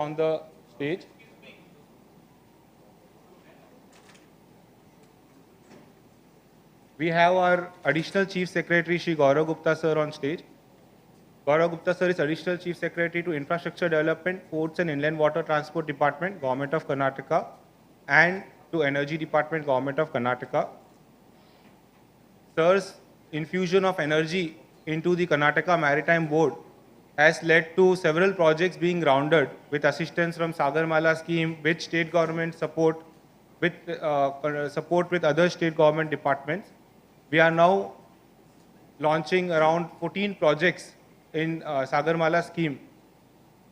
on the stage. We have our Additional Chief Secretary, Shri Gaurav Gupta sir, on stage. Gaurav Gupta sir is Additional Chief Secretary to Infrastructure Development, Ports and Inland Water Transport Department, Government of Karnataka, and to Energy Department, Government of Karnataka. Sir's infusion of energy into the Karnataka Maritime Board has led to several projects being grounded with assistance from Sagarmala scheme, with state government support, with support with other state government departments. We are now launching around 14 projects in Sagarmala scheme.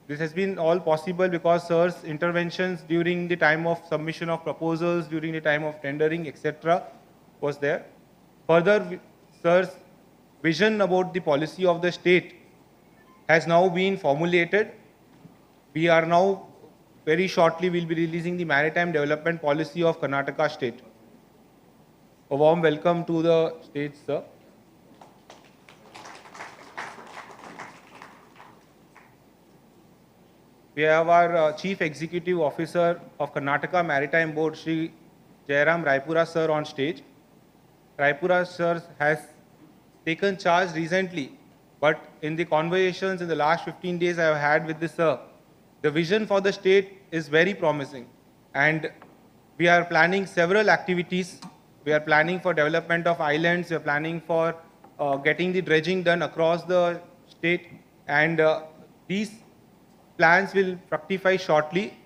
This has been all possible because sir's interventions during the time of submission of proposals, during the time of tendering, etc. was there. Further, sir's vision about the policy of the state has now been formulated. We are now, very shortly, we'll be releasing the Maritime Development Policy of Karnataka State. A warm welcome to the stage, sir. We have our Chief Executive Officer of Karnataka Maritime Board, Shri Jairam Raipura sir, on stage. Raipura sir has taken charge recently, but in the conversations in the last 15 days I have had with this sir, the vision for the state is very promising, and we are planning several activities. We are planning for development of islands. We are planning for getting the dredging done across the state, and these plans will fructify shortly.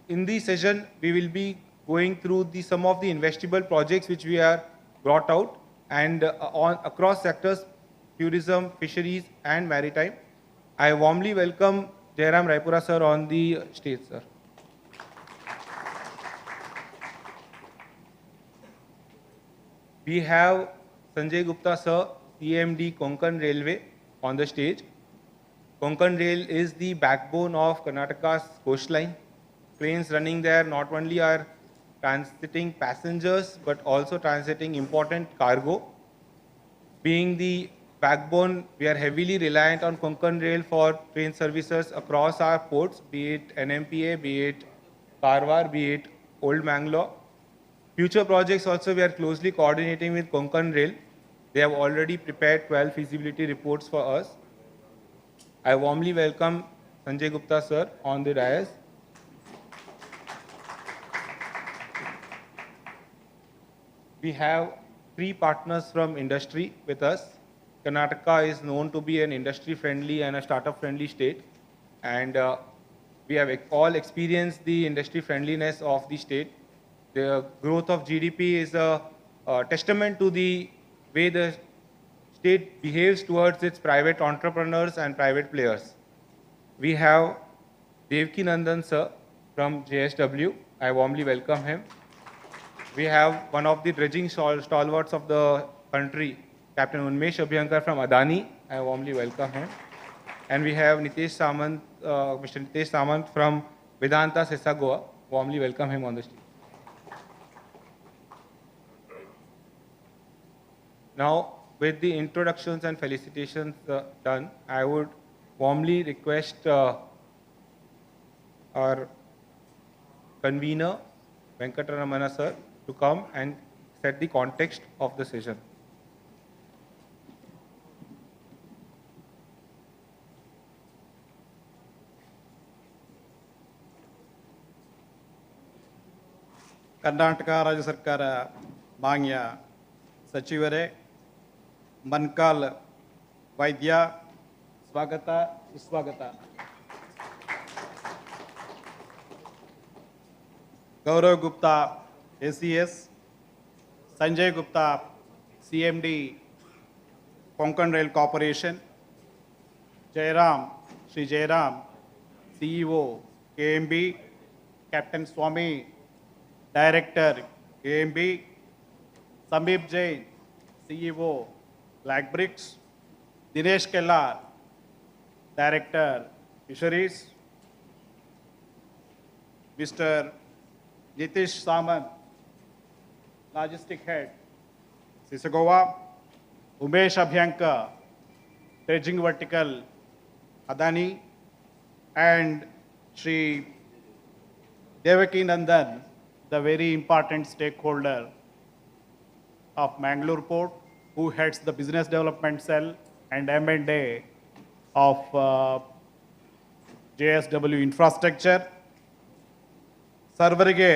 In this session, we will be going through some of the investable projects which we are brought out, and on across sectors, tourism, fisheries, and maritime. I warmly welcome Jairam Raipura sir on the stage, sir. We have Sanjay Gupta sir, CMD Konkan Railway, on the stage. Konkan Rail is the backbone of Karnataka's coastline. Trains running there not only are transiting passengers but also transiting important cargo. Being the backbone, we are heavily reliant on Konkan Rail for train services across our ports, be it NMPA, be it Karwar, be it Old Mangalore. Future projects also, we are closely coordinating with Konkan Rail. They have already prepared 12 feasibility reports for us. I warmly welcome Sanjay Gupta sir on the dais. We have 3 partners from industry with us. Karnataka is known to be an industry-friendly and a startup-friendly state, and we have all experienced the industry-friendliness of the state. The growth of GDP is a testament to the way the state behaves towards its private entrepreneurs and private players. We have Devki Nandan sir from JSW. I warmly welcome him. We have one of the dredging stalwarts of the country, Captain Unmesh Abhyankar from Adani. I warmly welcome him. And we have Nitesh Samant, Mr. Nitesh Samant from Vedanta Sesa. Warmly welcome him on the stage. Now, with the introductions and felicitations done, I would warmly request our convener, Venkataramana sir, to come and set the context of the session. Karnataka ರಾಜ್ಯ ಸರ್ಕಾರ ಮಾನ್ಯ ಸಚಿವರೇ, ಮನ್ಕಾಲ್ ವೈದ್ಯ, ಸ್ವಾಗತ ಸುಸ್ವಾಗತ. Gaurav Gupta ACS, Sanjay Gupta CMD Konkan rail corporation, Shri Jayaram CEO KMB, captain Swamy Director KMB, Samdeep Jain CEO Black Bricks, Dinesh Kellar Director Fisheries, Mr. Nitish Samant Logistic Head Sisagova, Umesh Abhyankar Dredging Vertical Adani, and Shri Devaki Nandan, the very important stakeholder of Mangalore Port, who heads the business development cell and M&A of JSW Infrastructure. ಸರ್ವರಿಗೆ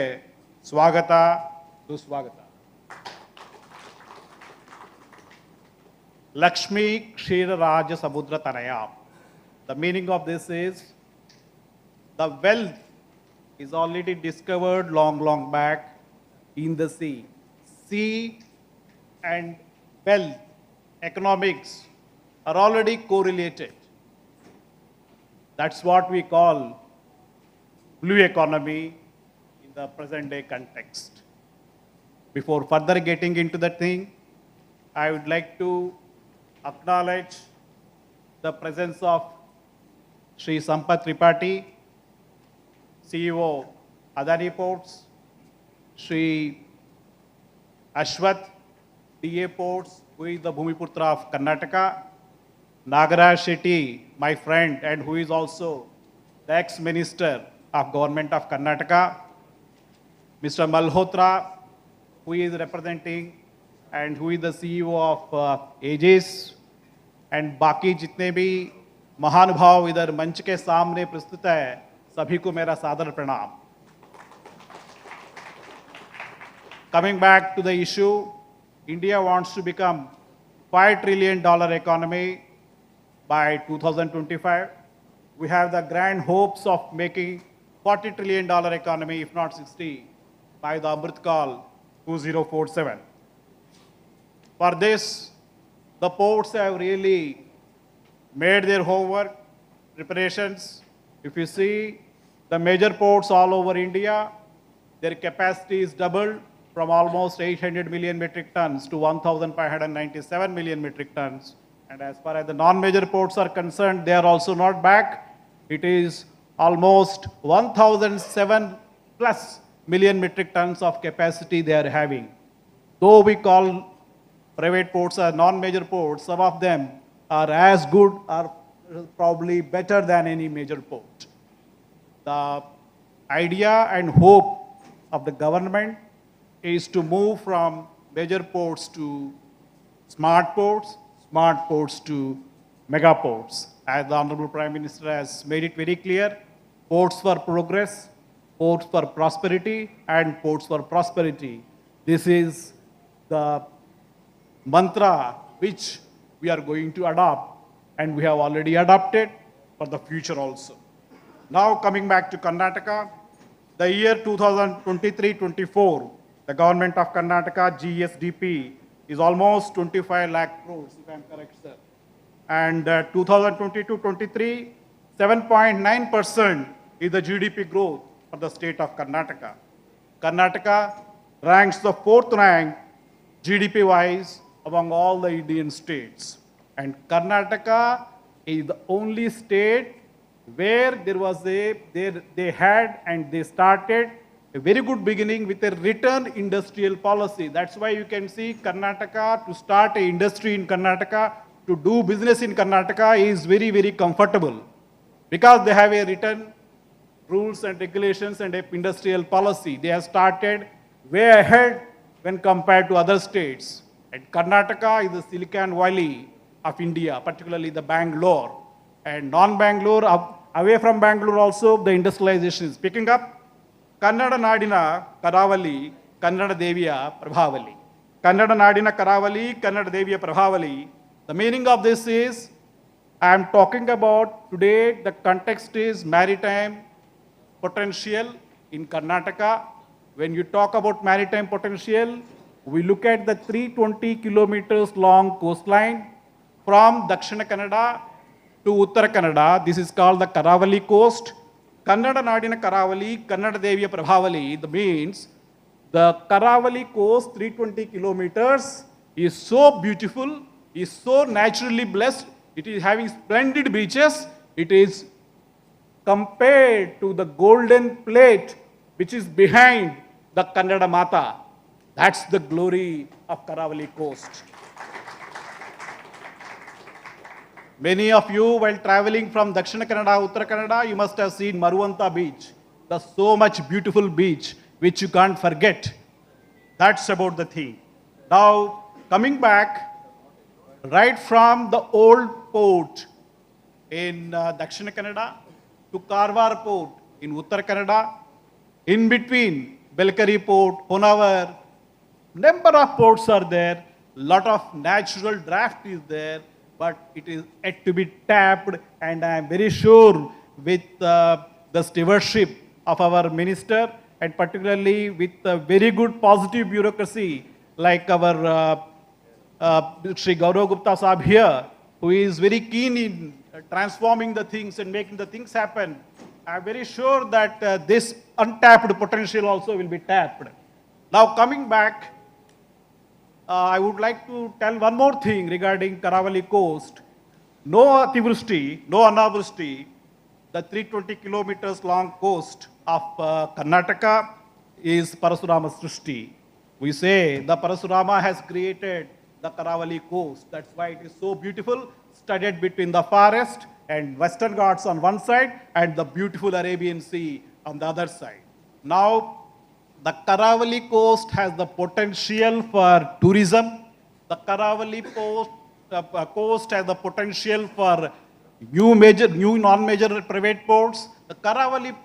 ಸ್ವಾಗತ ಸುಸ್ವಾಗತ. Lakshmi Ksheeraraja Samudra Tanaya. The meaning of this is the wealth is already discovered long back in the sea. Sea and wealth, economics are already correlated. That's what we call blue economy in the present day context. Before further getting into that thing, I would like to acknowledge the presence of Shri Sampath Tripathi, CEO Adani Ports, Shri Ashwath, DA Ports, who is the Bhumiputra of Karnataka, Nagaraj Shetty, my friend, and who is also the ex-minister of Government of Karnataka, Mr. Malhotra, who is representing and who is the CEO of Aegis, and बाकी जितने भी महानुभाव इधर मंच के सामने प्रस्तुत है, सभी को मेरा सादर प्रणाम. Coming back to the issue, India wants to become $5 trillion economy by 2025. We have the grand hopes of making $40 trillion economy, if not 60, by the Amrit Kaal 2047. For this, the ports have really made their homework, preparations. If you see the major ports all over India, their capacity is doubled from almost 800 million metric tons to 1,597 million metric tons. And as far as the non-major ports are concerned, they are also not back. It is almost 1,007 plus million metric tons of capacity they are having. Though we call private ports as non-major ports, some of them are as good or probably better than any major port. The idea and hope of the government is to move from major ports to smart ports to mega ports. As the Honorable Prime Minister has made it very clear, ports for progress, ports for prosperity, and ports for prosperity. This is the mantra which we are going to adopt, and we have already adopted for the future also. Now coming back to Karnataka, the year 2023-24, the government of Karnataka GSDP is almost 25 lakh crores, if I am correct, sir. And 2022-23, 7.9% is the GDP growth for the state of Karnataka. Karnataka ranks the 4th rank GDP-wise among all the Indian states. And Karnataka is the only state where they had and they started a very good beginning with a return industrial policy. That's why you can see Karnataka, to start an industry in Karnataka, to do business in Karnataka is very, very comfortable because they have a return rules and regulations and a industrial policy. They have started way ahead when compared to other states. And Karnataka is the Silicon Valley of India, particularly the Bangalore. And non-Bangalore, away from Bangalore also, the industrialization is picking up. Kannada Nadina Karavali, Kannada Deviya Prabhavali. Kannada Nadina Karavali, Kannada Deviya Prabhavali. The meaning of this is, I am talking about today, the context is maritime potential in Karnataka. When you talk about maritime potential, we look at the 320 kilometers long coastline from Dakshina Kannada to Uttara Kannada. This is called the Karavali coast. Kannada Nadina Karavali, Kannada Deviya Prabhavali, that means the Karavali coast, 320 kilometers, is so beautiful, is so naturally blessed, it is having splendid beaches, it is compared to the golden plate which is behind the Kannada Mata. That's the glory of Karavali coast. Many of you, while traveling from Dakshina Kannada, Uttara Kannada, you must have seen Maruvanta beach. The so much beautiful beach, which you can't forget. That's about the thing. Now, coming back, right from the old port in Dakshina Kannada to Karwar port in Uttara Kannada, in between Belkari port, Honavar, number of ports are there, lot of natural draft is there, but it is yet to be tapped, and I am very sure with the stewardship of our minister, and particularly with a very good positive bureaucracy like our Sri Gaurav Gupta Saab here, who is very keen in transforming the things and making the things happen. I am very sure that this untapped potential also will be tapped. Now coming back, I would like to tell one more thing regarding Karavali coast. No Ativrushti, no Anavrushti, the 320 kilometers long coast of Karnataka is Parasurama Srishti. We say the Parasurama has created the Karavali coast. That's why it is so beautiful, studded between the forest and Western Ghats on one side and the beautiful Arabian Sea on the other side. Now, the Karavali coast has the potential for tourism. The Karavali coast has the potential for new non-major private ports. The Karavali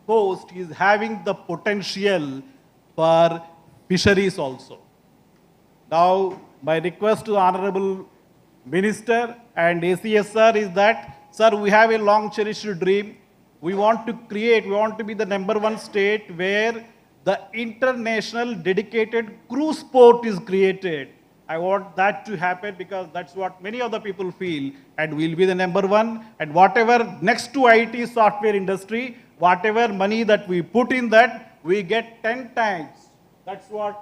coast is having the potential for fisheries also. Now, my request to the Honorable Minister and ACS sir is that, sir, we have a long cherished dream. We want to be the #1 state where the international dedicated cruise port is created. I want that to happen because that's what many other people feel, and we'll be the #1. And whatever next to IT software industry, whatever money that we put in that, we get 10 times. That's what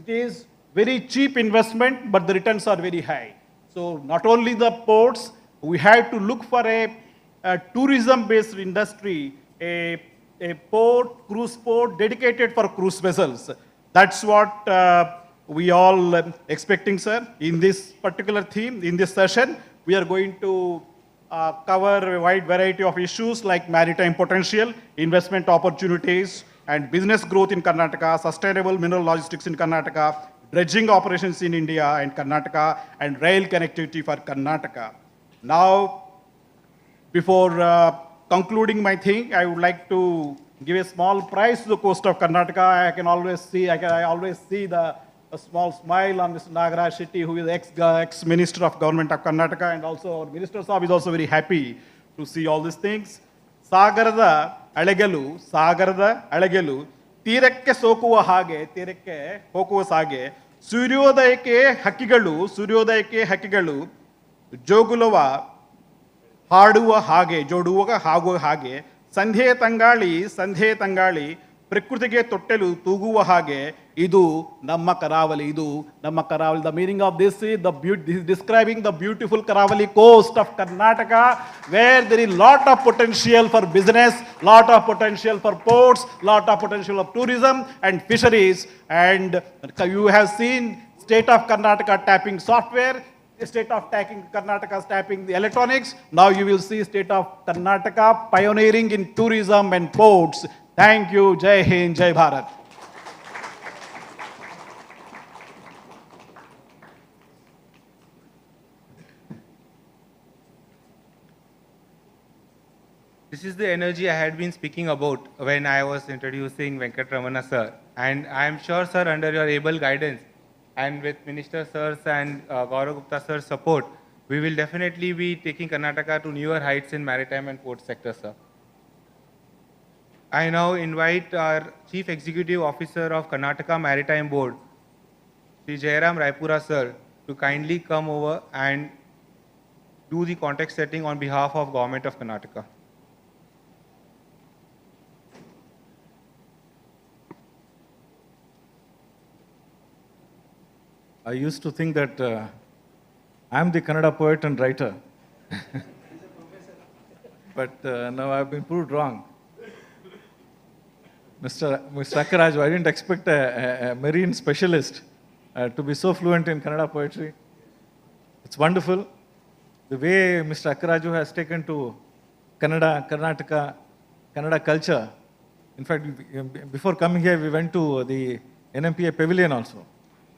it is. Very cheap investment, but the returns are very high. So not only the ports, we have to look for a tourism-based industry, a port, cruise port dedicated for cruise vessels. That's what we all expecting, sir. In this particular theme, in this session, we are going to cover a wide variety of issues like maritime potential, investment opportunities, and business growth in Karnataka, sustainable mineral logistics in Karnataka, dredging operations in India and Karnataka, and rail connectivity for Karnataka. Now, before concluding my thing, I would like to give a small prize to the coast of Karnataka. I always see a small smile on Mr. Nagaraj Shetty, who is ex-minister of government of Karnataka, and also our minister Saab is also very happy to see all these things. ಸಾಗರದ ಅಳೆಗೆಲು ತೀರಕ್ಕೆ ಹೋಗುವ ಸಾಗೆ ಸೂರ್ಯೋದಯಕ್ಕೆ ಹಕ್ಕಿಗಳು ಜೋಗುಲವ ಹಾಡುವ ಹಾಗೆ ಸಂಧ್ಯೆ ತಂಗಾಳಿ ಪ್ರಕೃತಿಗೆ ತೊಟ್ಟೆಲು ತೂಗುವ ಹಾಗೆ ಇದು ನಮ್ಮ ಕರಾವಳಿ. The meaning of this is this is describing the beautiful Karavali coast of Karnataka, where there is lot of potential for business, lot of potential for ports, lot of potential of tourism and fisheries. And you have seen state of Karnataka tapping software, state of Karnataka tapping the electronics. Now you will see state of Karnataka pioneering in tourism and ports. Thank you. Jai Hind, Jai Bharat. This is the energy I had been speaking about when I was introducing Venkatramana sir. And I am sure, sir, under your able guidance and with Minister sir's and Gaurav Gupta sir's support, we will definitely be taking Karnataka to newer heights in maritime and port sector, sir. I now invite our Chief Executive Officer of Karnataka Maritime Board, Sri Jairam Raipura sir, to kindly come over and do the context setting on behalf of Government of Karnataka. I used to think that I am the Kannada poet and writer. But now I have been proved wrong. Mr. Akkaraj, I didn't expect a marine specialist to be so fluent in Kannada poetry. It's wonderful. the way Mr. Akkaraju has taken to Kannada, Karnataka, Kannada culture. In fact, before coming here, we went to the NMPA pavilion also.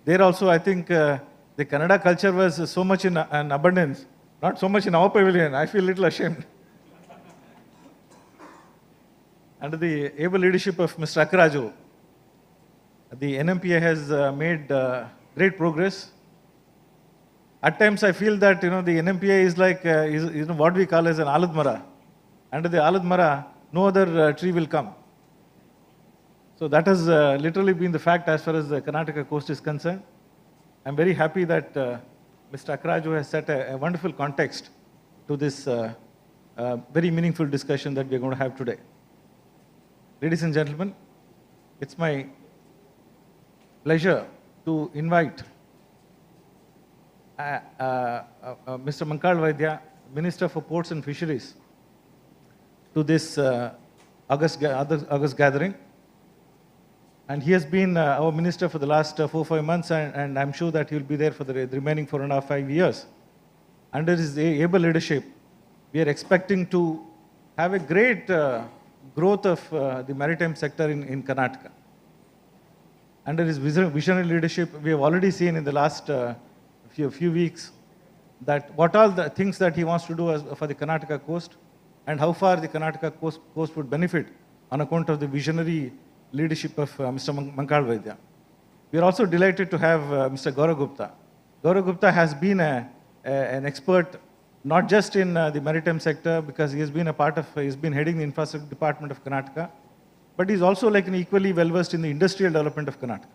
There also, I think the Kannada culture was so much in abundance, not so much in our pavilion. I feel a little ashamed. Under the able leadership of Mr. Akkaraju, the NMPA has made great progress. At times, I feel that the NMPA is like what we call as an alad mara. Under the alad mara, no other tree will come. So that has literally been the fact as far as the Karnataka coast is concerned. I'm very happy that Mr. Akkaraju has set a wonderful context to this very meaningful discussion that we're going to have today. Ladies and gentlemen, it's my pleasure to invite Mr. Mankal Vaidya, Minister for Ports and Fisheries, to this August gathering. And he has been our minister for the last 4-5 months, and I'm sure that he'll be there for the remaining 4.5 years. Under his able leadership, we are expecting to have a great growth of the maritime sector in Karnataka. Under his visionary leadership, we have already seen in the last few weeks that what all the things that he wants to do for the Karnataka coast, and how far the Karnataka coast would benefit on account of the visionary leadership of Mr. Mankal Vaidya. We are also delighted to have Mr. Gaurav Gupta. Gaurav Gupta has been an expert not just in the maritime sector, because he has been he's been heading the infrastructure department of Karnataka, but he's also like an equally well versed in the industrial development of Karnataka.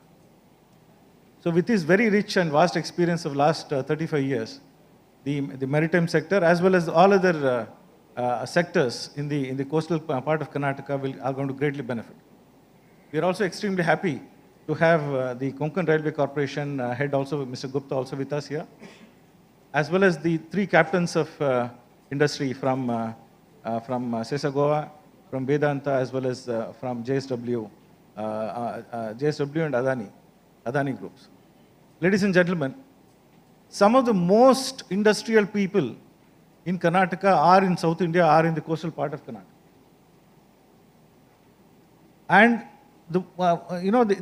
So with his very rich and vast experience of last 35 years, the maritime sector as well as all other sectors in the coastal part of Karnataka are going to greatly benefit. We are also extremely happy to have the Konkan Railway Corporation head also, Mr. Gupta, also with us here, as well as the 3 captains of industry from Sesa from Vedanta, as well as from JSW and Adani groups. Ladies and gentlemen, some of the most industrial people in Karnataka are in South India, are in the coastal part of Karnataka. And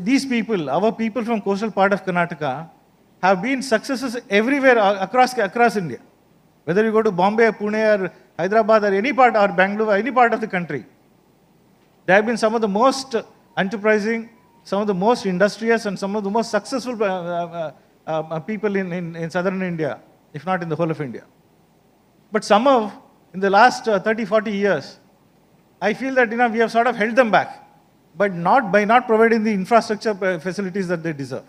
these people, our people from coastal part of Karnataka, have been successes everywhere across India. Whether you go to Bombay, Pune, or Hyderabad, or any part, or Bangalore, or any part of the country, they have been some of the most enterprising, some of the most industrious, and some of the most successful people in southern India, if not in the whole of India. But somehow, in the last 30-40 years, I feel that we have sort of held them back, but by not providing the infrastructure facilities that they deserve.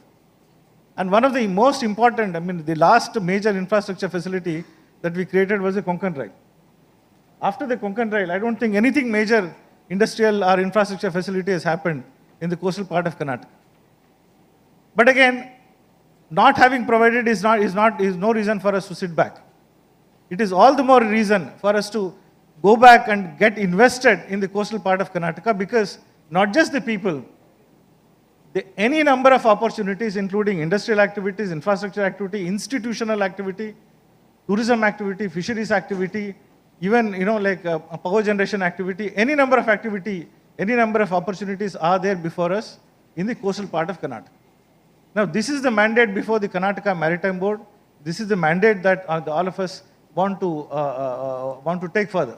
And one of the most important, the last major infrastructure facility that we created was the Konkan Rail. After the Konkan Rail, I don't think anything major industrial or infrastructure facility has happened in the coastal part of Karnataka. But again, not having provided is no reason for us to sit back. It is all the more reason for us to go back and get invested in the coastal part of Karnataka, because not just the people, any number of opportunities, including industrial activities, infrastructure activity, institutional activity, tourism activity, fisheries activity, even like power generation activity, any number of opportunities are there before us in the coastal part of Karnataka. Now, this is the mandate before the Karnataka Maritime Board. This is the mandate that all of us want to take further.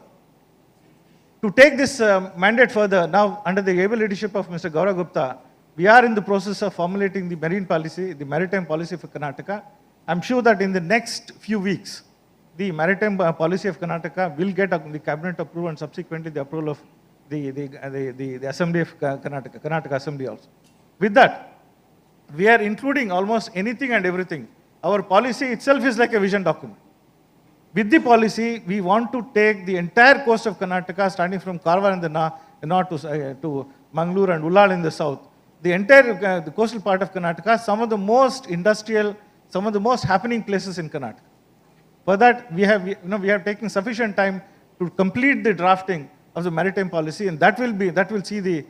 To take this mandate further, now under the able leadership of Mr. Gaurav Gupta, we are in the process of formulating the marine policy, the maritime policy for Karnataka. I'm sure that in the next few weeks, the maritime policy of Karnataka will get the cabinet approval and subsequently the approval of the Assembly of Karnataka Assembly also. With that, we are including almost anything and everything. Our policy itself is like a vision document. With the policy, we want to take the entire coast of Karnataka, starting from Karwar in the north to Mangalore and Ullal in the south. The entire the coastal part of Karnataka, some of the most industrial, some of the most happening places in Karnataka. For that, we have taken sufficient time to complete the drafting of the maritime policy, and that will see the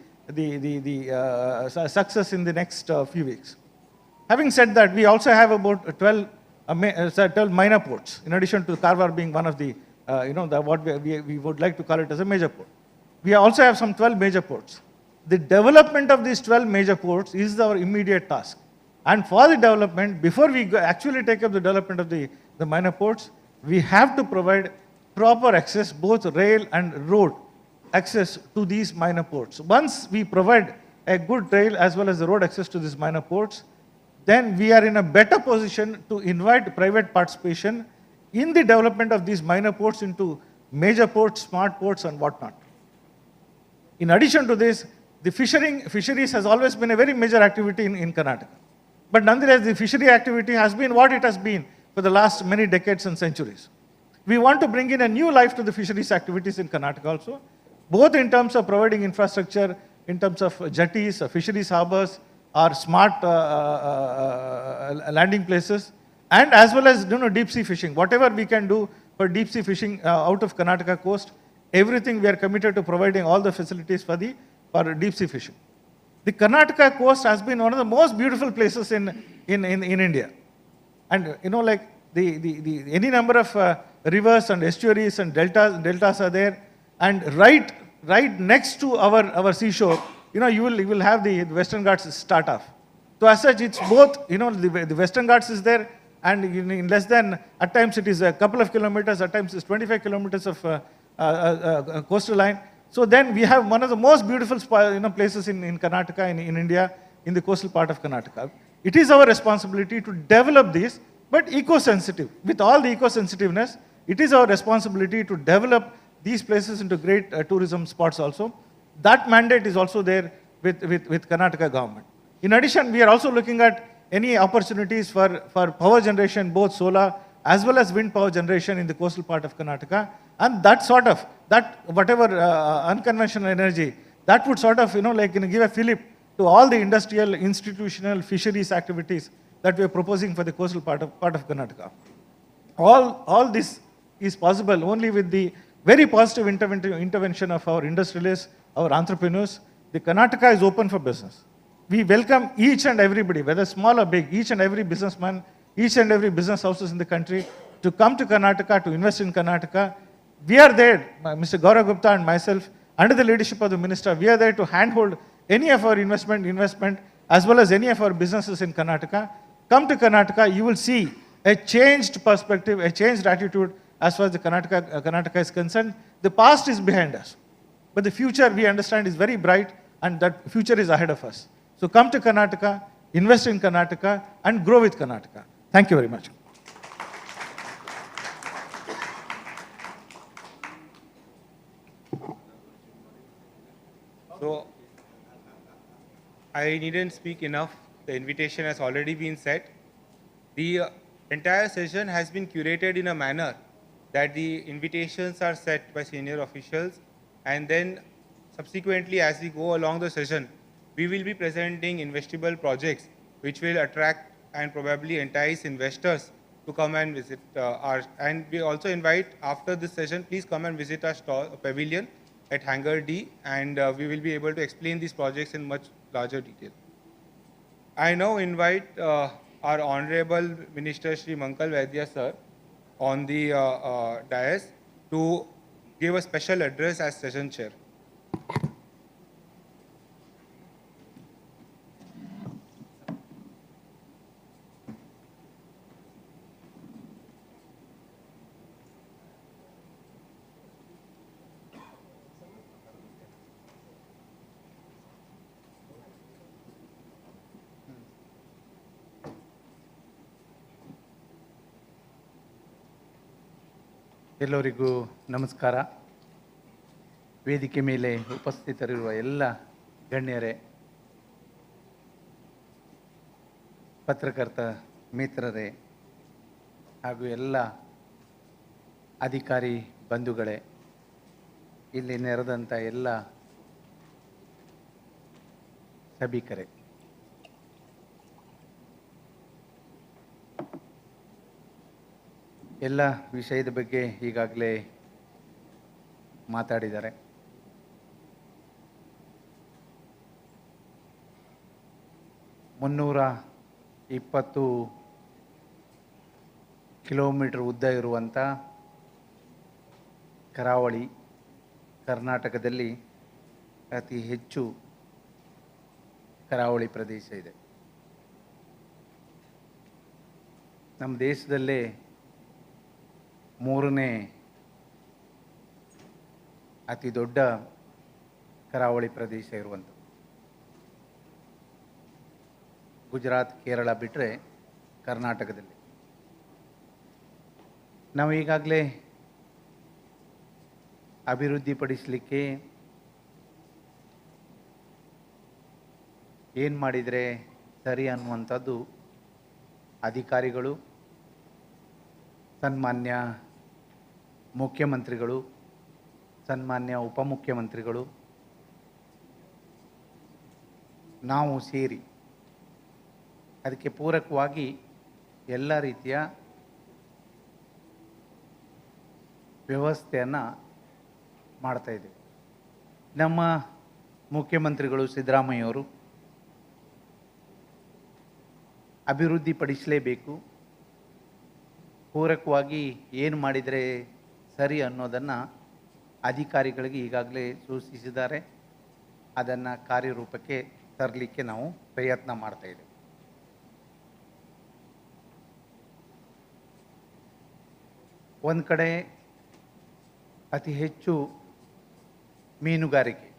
success in the next few weeks. Having said that, we also have about 12 12 minor ports, in addition to Karwar being one of the, what we would like to call it as a major port. We also have some 12 major ports. The development of these 12 major ports is our immediate task. And for the development, before we actually take up the development of the minor ports, we have to provide proper access, both rail and road access to these minor ports. Once we provide a good rail as well as the road access to these minor ports, then we are in a better position to invite private participation in the development of these minor ports into major ports, smart ports, and whatnot. In addition to this, the fisheries has always been a very major activity in Karnataka. But nonetheless, the fishery activity has been what it has been for the last many decades and centuries. We want to bring in a new life to the fisheries activities in Karnataka also, both in terms of providing infrastructure, in terms of jetties, fisheries harbors, or smart landing places, and as well as deep sea fishing. Whatever we can do for deep sea fishing out of Karnataka coast, everything we are committed to providing all the facilities for deep sea fishing. The Karnataka coast has been one of the most beautiful places in India. And any number of rivers and estuaries and deltas are there. And right next to our seashore, you will have the Western Ghats start off. So as such, it's both, the Western Ghats is there, and in less than, at times it is a couple of kilometers, at times it's 25 kilometers of coastal line. So then we have one of the most beautiful places in Karnataka, in India, in the coastal part of Karnataka. It is our responsibility to develop this, but eco-sensitive. With all the eco-sensitiveness, it is our responsibility to develop these places into great tourism spots also. That mandate is also there with Karnataka government. In addition, we are also looking at any opportunities for power generation, both solar as well as wind power generation in the coastal part of Karnataka. And whatever unconventional energy, that would sort of, give a fillip to all the industrial, institutional, fisheries activities that we are proposing for the coastal part of Karnataka. All this is possible only with the very positive intervention of our industrialists, our entrepreneurs. The Karnataka is open for business. We welcome each and everybody, whether small or big, each and every businessman, each and every business houses in the country, to come to Karnataka, to invest in Karnataka. We are there, Mr. Gaurav Gupta and myself, under the leadership of the minister, we are there to handhold any of our investment, as well as any of our businesses in Karnataka. Come to Karnataka, you will see a changed perspective, a changed attitude as far as the Karnataka is concerned. The past is behind us, but the future, we understand, is very bright, and that future is ahead of us. So come to Karnataka, invest in Karnataka, and grow with Karnataka. Thank you very much. So, I needn't speak enough. The invitation has already been set. The entire session has been curated in a manner that the invitations are set by senior officials, and then subsequently, as we go along the session, we will be presenting investable projects which will attract and probably entice investors to come and visit our, and we also invite, after this session, please come and visit our pavilion at Hangar D, and we will be able to explain these projects in much larger detail. I now invite our Honorable Minister Shri Mankal Vaidya sir on the dais to give a special address as session chair. ಎಲ್ಲರಿಗೂ ನಮಸ್ಕಾರ. ವೇದಿಕೆ ಮೇಲೆ ಉಪಸ್ಥಿತರಿರುವ ಎಲ್ಲ ಗಣ್ಯರೇ, ಪತ್ರಕರ್ತ ಮಿತ್ರರೇ ಹಾಗೂ ಎಲ್ಲ ಅಧಿಕಾರಿ ಬಂಧುಗಳೇ, ಇಲ್ಲಿ ನೆರೆದಂಥ ಎಲ್ಲ ಸಭಿಕರೇ, ಎಲ್ಲ ವಿಷಯದ ಬಗ್ಗೆ ಈಗಾಗಲೇ ಮಾತಾಡಿದ್ದಾರೆ. $320 ಕಿಲೋಮೀಟರ್ ಉದ್ದ ಇರುವಂಥ ಕರಾವಳಿ ಕರ್ನಾಟಕದಲ್ಲಿ ಅತಿ ಹೆಚ್ಚು ಕರಾವಳಿ ಪ್ರದೇಶ ಇದೆ. ನಮ್ಮ ದೇಶದಲ್ಲೇ 3ನೇ ಅತಿ ದೊಡ್ಡ ಕರಾವಳಿ ಪ್ರದೇಶ ಇರುವಂಥದ್ದು. ಗುಜರಾತ್, ಕೇರಳ ಬಿಟ್ಟರೆ ಕರ್ನಾಟಕದಲ್ಲಿ. ನಾವು ಈಗಾಗಲೇ ಅಭಿವೃದ್ಧಿಪಡಿಸಲಿಕ್ಕೆ ಏನು ಮಾಡಿದರೆ ಸರಿ ಅನ್ನುವಂಥದ್ದು ಅಧಿಕಾರಿಗಳು, ಸನ್ಮಾನ್ಯ ಮುಖ್ಯಮಂತ್ರಿಗಳು, ಸನ್ಮಾನ್ಯ ಉಪಮುಖ್ಯಮಂತ್ರಿಗಳು, ನಾವು ಸೇರಿ ಅದಕ್ಕೆ ಪೂರಕವಾಗಿ ಎಲ್ಲ ರೀತಿಯ ವ್ಯವಸ್ಥೆಯನ್ನು ಮಾಡ್ತಾಯಿದ್ದೇವೆ. ನಮ್ಮ ಮುಖ್ಯಮಂತ್ರಿಗಳು ಸಿದ್ದರಾಮಯ್ಯವರು ಅಭಿವೃದ್ಧಿಪಡಿಸಲೇಬೇಕು, ಪೂರಕವಾಗಿ ಏನು ಮಾಡಿದರೆ ಸರಿ ಅನ್ನೋದನ್ನು ಅಧಿಕಾರಿಗಳಿಗೆ ಈಗಾಗಲೇ ಸೂಚಿಸಿದ್ದಾರೆ. ಅದನ್ನು ಕಾರ್ಯರೂಪಕ್ಕೆ ತರಲಿಕ್ಕೆ ನಾವು ಪ್ರಯತ್ನ ಮಾಡ್ತಾಯಿದ್ದೇವೆ. ಒಂದು ಕಡೆ ಅತಿ ಹೆಚ್ಚು ಮೀನುಗಾರಿಕೆ,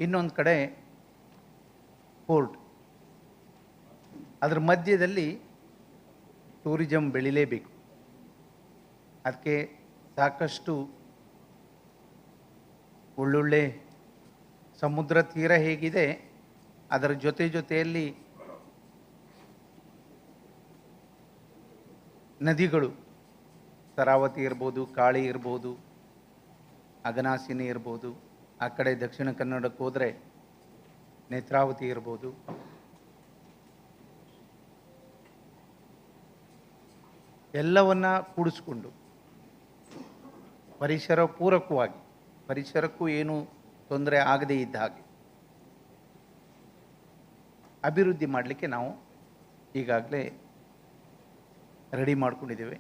ಇನ್ನೊಂದು ಕಡೆ ಪೋರ್ಟ್. ಅದರ ಮಧ್ಯದಲ್ಲಿ ಟೂರಿಸಂ ಬೆಳಿಲೇಬೇಕು. ಅದಕ್ಕೆ ಸಾಕಷ್ಟು ಒಳ್ಳೊಳ್ಳೆ ಸಮುದ್ರ ತೀರ ಹೇಗಿದೆ, ಅದರ ಜೊತೆಯಲ್ಲಿ ನದಿಗಳು, ಶರಾವತಿ ಇರ್ಬೋದು, ಕಾಳಿ ಇರ್ಬೋದು, ಅಘನಾಶಿನಿ ಇರ್ಬೋದು, ಆ ಕಡೆ ದಕ್ಷಿಣ ಕನ್ನಡಕ್ಕೆ ಹೋದರೆ ನೇತ್ರಾವತಿ ಇರ್ಬೋದು, ಎಲ್ಲವನ್ನ ಕೂಡಿಸ್ಕೊಂಡು ಪರಿಸರ ಪೂರಕವಾಗಿ, ಪರಿಸರಕ್ಕೂ ಏನು ತೊಂದರೆ ಆಗದೇ ಇದ್ದ ಹಾಗೆ ಅಭಿವೃದ್ಧಿ ಮಾಡಲಿಕ್ಕೆ ನಾವು ಈಗಾಗಲೇ ರೆಡಿ ಮಾಡ್ಕೊಂಡಿದ್ದೇವೆ.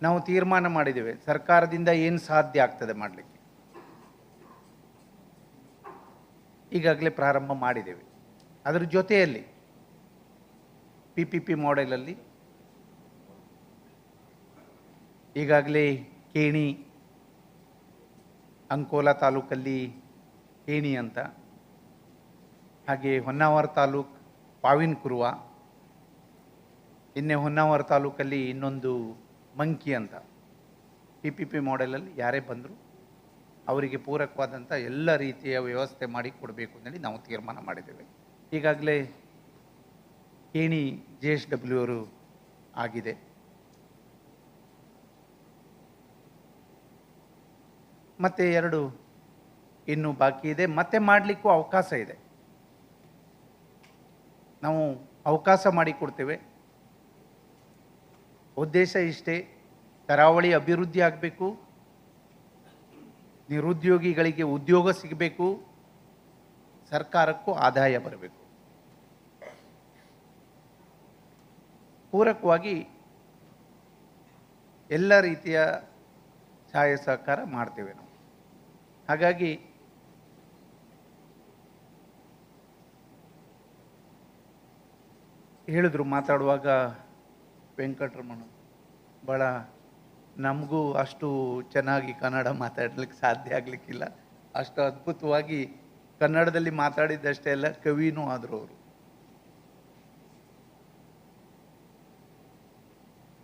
ನಾವು ತೀರ್ಮಾನ ಮಾಡಿದ್ದೇವೆ ಸರ್ಕಾರದಿಂದ ಏನು ಸಾಧ್ಯ ಆಗ್ತದೆ ಮಾಡಲಿಕ್ಕೆ, ಈಗಾಗಲೇ ಪ್ರಾರಂಭ ಮಾಡಿದ್ದೇವೆ. ಅದರ ಜೊತೆಯಲ್ಲಿ PPP ಮಾಡೆಲಲ್ಲಿ ಈಗಾಗಲೇ ಕೇಣಿ, ಅಂಕೋಲಾ ತಾಲೂಕಲ್ಲಿ ಕೇಣಿ ಅಂತ, ಹಾಗೆ ಹೊನ್ನಾವರ ತಾಲೂಕು ಪಾವಿನಕುರುವ, ಇನ್ನೇ ಹೊನ್ನಾವರ ತಾಲೂಕಲ್ಲಿ ಇನ್ನೊಂದು ಮಂಕಿ ಅಂತ PPP ಮಾಡೆಲಲ್ಲಿ ಯಾರೇ ಬಂದರೂ ಅವರಿಗೆ ಪೂರಕವಾದಂಥ ಎಲ್ಲ ರೀತಿಯ ವ್ಯವಸ್ಥೆ ಮಾಡಿ ಕೊಡಬೇಕು ಅಂತೇಳಿ ನಾವು ತೀರ್ಮಾನ ಮಾಡಿದ್ದೇವೆ. ಈಗಾಗಲೇ ಕೇಣಿ JSW ಅವರು ಆಗಿದೆ. ಮತ್ತೆ 2 ಇನ್ನೂ ಬಾಕಿ ಇದೆ, ಮತ್ತೆ ಮಾಡಲಿಕ್ಕೂ ಅವಕಾಶ ಇದೆ. ನಾವು ಅವಕಾಶ ಮಾಡಿಕೊಡ್ತೇವೆ. ಉದ್ದೇಶ ಇಷ್ಟೇ, ಕರಾವಳಿ ಅಭಿವೃದ್ಧಿ ಆಗಬೇಕು, ನಿರುದ್ಯೋಗಿಗಳಿಗೆ ಉದ್ಯೋಗ ಸಿಗಬೇಕು, ಸರ್ಕಾರಕ್ಕೂ ಆದಾಯ ಬರಬೇಕು. ಪೂರಕವಾಗಿ ಎಲ್ಲ ರೀತಿಯ ಸಹಾಯ ಸಹಕಾರ ಮಾಡ್ತೇವೆ ನಾವು. ಹಾಗಾಗಿ ಹೇಳಿದ್ರು ಮಾತಾಡುವಾಗ ವೆಂಕಟರಮಣ, ಭಾಳ ನಮಗೂ ಅಷ್ಟು ಚೆನ್ನಾಗಿ ಕನ್ನಡ ಮಾತಾಡಲಿಕ್ಕೆ ಸಾಧ್ಯ ಆಗಲಿಕ್ಕಿಲ್ಲ. ಅಷ್ಟು ಅದ್ಭುತವಾಗಿ ಕನ್ನಡದಲ್ಲಿ ಮಾತಾಡಿದ್ದಷ್ಟೇ ಅಲ್ಲ, ಕವಿನೂ ಆದರು ಅವರು.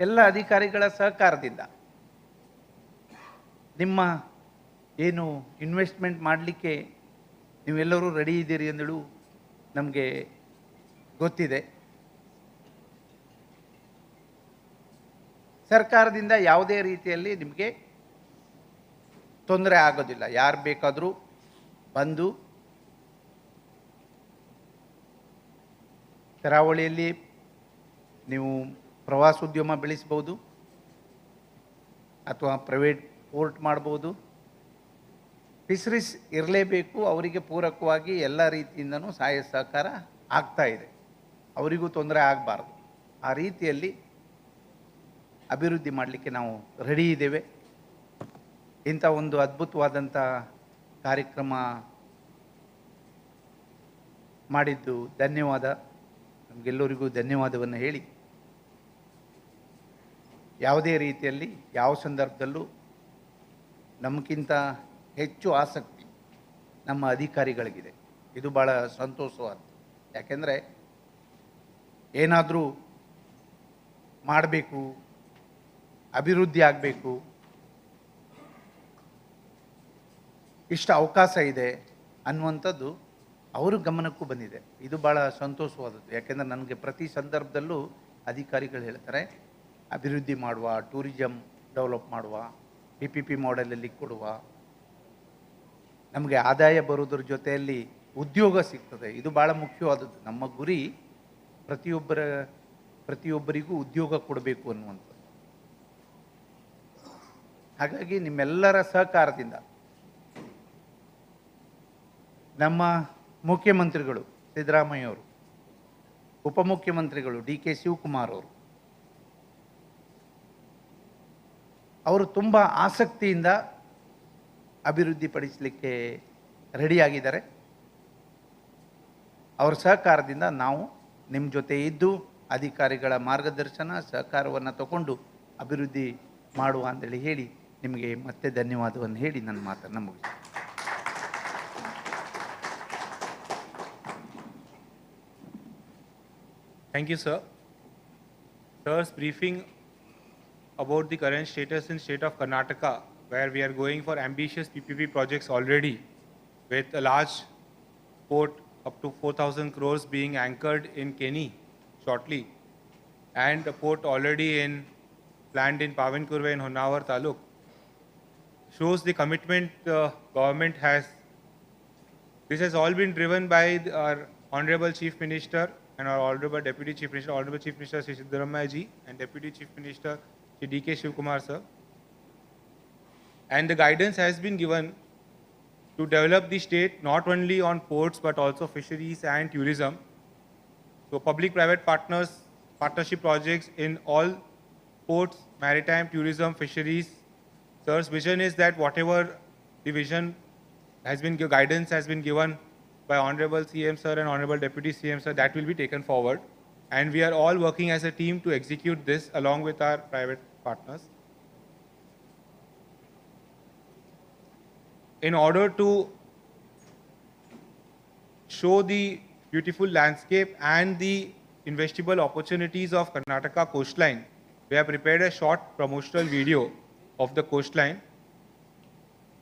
ಎಲ್ಲ ಅಧಿಕಾರಿಗಳ ಸಹಕಾರದಿಂದ ನಿಮ್ಮ ಏನು ಇನ್ವೆಸ್ಟ್ಮೆಂಟ್ ಮಾಡಲಿಕ್ಕೆ ನೀವೆಲ್ಲರೂ ರೆಡಿ ಇದ್ದೀರಿ ಅಂದೇಳು ನಮಗೆ ಗೊತ್ತಿದೆ. ಸರ್ಕಾರದಿಂದ ಯಾವುದೇ ರೀತಿಯಲ್ಲಿ ನಿಮಗೆ ತೊಂದರೆ ಆಗೋದಿಲ್ಲ. ಯಾರು ಬೇಕಾದರೂ ಬಂದು ಕರಾವಳಿಯಲ್ಲಿ ನೀವು ಪ್ರವಾಸೋದ್ಯಮ ಬೆಳೆಸ್ಬೋದು, ಅಥವಾ ಪ್ರೈವೇಟ್ ಪೋರ್ಟ್ ಮಾಡ್ಬೋದು. ಫಿಶರೀಸ್ ಇರಲೇಬೇಕು, ಅವರಿಗೆ ಪೂರಕವಾಗಿ ಎಲ್ಲ ರೀತಿಯಿಂದನೂ ಸಹಾಯ ಸಹಕಾರ ಆಗ್ತಾ ಇದೆ. ಅವರಿಗೂ ತೊಂದರೆ ಆಗಬಾರ್ದು. ಆ ರೀತಿಯಲ್ಲಿ ಅಭಿವೃದ್ಧಿ ಮಾಡಲಿಕ್ಕೆ ನಾವು ರೆಡಿ ಇದ್ದೇವೆ. ಇಂಥ ಒಂದು ಅದ್ಭುತವಾದಂಥ ಕಾರ್ಯಕ್ರಮ ಮಾಡಿದ್ದು ಧನ್ಯವಾದ, ನಮಗೆಲ್ಲರಿಗೂ ಧನ್ಯವಾದವನ್ನು ಹೇಳಿ, ಯಾವುದೇ ರೀತಿಯಲ್ಲಿ ಯಾವ ಸಂದರ್ಭದಲ್ಲೂ ನಮಗಿಂತ ಹೆಚ್ಚು ಆಸಕ್ತಿ ನಮ್ಮ ಅಧಿಕಾರಿಗಳಿಗಿದೆ. ಇದು ಭಾಳ ಸಂತೋಷವಾದ. ಯಾಕೆಂದರೆ ಏನಾದರೂ ಮಾಡಬೇಕು, ಅಭಿವೃದ್ಧಿ ಆಗಬೇಕು, ಇಷ್ಟು ಅವಕಾಶ ಇದೆ ಅನ್ನುವಂಥದ್ದು ಅವ್ರ ಗಮನಕ್ಕೂ ಬಂದಿದೆ. ಇದು ಭಾಳ ಸಂತೋಷವಾದದ್ದು. ಯಾಕೆಂದರೆ ನನಗೆ ಪ್ರತಿ ಸಂದರ್ಭದಲ್ಲೂ ಅಧಿಕಾರಿಗಳು ಹೇಳ್ತಾರೆ, ಅಭಿವೃದ್ಧಿ ಮಾಡುವ, ಟೂರಿಸಂ ಡೆವಲಪ್ ಮಾಡುವ, PPP ಮಾಡೆಲಲ್ಲಿ ಕೊಡುವ, ನಮಗೆ ಆದಾಯ ಬರೋದ್ರ ಜೊತೆಯಲ್ಲಿ ಉದ್ಯೋಗ ಸಿಗ್ತದೆ. ಇದು ಭಾಳ ಮುಖ್ಯವಾದದ್ದು. ನಮ್ಮ ಗುರಿ ಪ್ರತಿಯೊಬ್ಬರಿಗೂ ಉದ್ಯೋಗ ಕೊಡಬೇಕು ಅನ್ನುವಂಥದ್ದು. ಹಾಗಾಗಿ ನಿಮ್ಮೆಲ್ಲರ ಸಹಕಾರದಿಂದ ನಮ್ಮ ಮುಖ್ಯಮಂತ್ರಿಗಳು ಸಿದ್ದರಾಮಯ್ಯ ಅವರು, ಉಪಮುಖ್ಯಮಂತ್ರಿಗಳು DK ಶಿವಕುಮಾರ್ ಅವರು ತುಂಬ ಆಸಕ್ತಿಯಿಂದ ಅಭಿವೃದ್ಧಿಪಡಿಸಲಿಕ್ಕೆ ರೆಡಿಯಾಗಿದ್ದಾರೆ. ಅವರ ಸಹಕಾರದಿಂದ ನಾವು ನಿಮ್ಮ ಜೊತೆ ಇದ್ದು ಅಧಿಕಾರಿಗಳ ಮಾರ್ಗದರ್ಶನ ಸಹಕಾರವನ್ನು ತಗೊಂಡು ಅಭಿವೃದ್ಧಿ ಮಾಡುವ ಅಂತೇಳಿ ಹೇಳಿ ನಿಮಗೆ ಮತ್ತೆ ಧನ್ಯವಾದವನ್ನು ಹೇಳಿ ನನ್ನ ಮಾತನ್ನು ಮುಗಿಸ್ತೀನಿ. Thank you, sir. Sir's briefing about the current status in state of Karnataka, where we are going for ambitious PPP projects already, with a large port up to 4,000 crores being anchored in Keni shortly, and a port already planned in Pavankurve in Honavar Taluk, shows the commitment the government has. This has all been driven by our Honorable Chief Minister and our Honorable Deputy Chief Minister, Honorable Chief Minister Sri Siddaramaiah ji and Deputy Chief Minister Sri DK Shivkumar sir. And the guidance has been given to develop the state not only on ports but also fisheries and tourism. So public-private partnership projects in all ports, maritime, tourism, fisheries. Sir's vision is that whatever the vision has been, guidance has been given by Honorable CM sir and Honorable Deputy CM sir, that will be taken forward. And we are all working as a team to execute this along with our private partners. In order to show the beautiful landscape and the investable opportunities of Karnataka coastline, we have prepared a short promotional video of the coastline.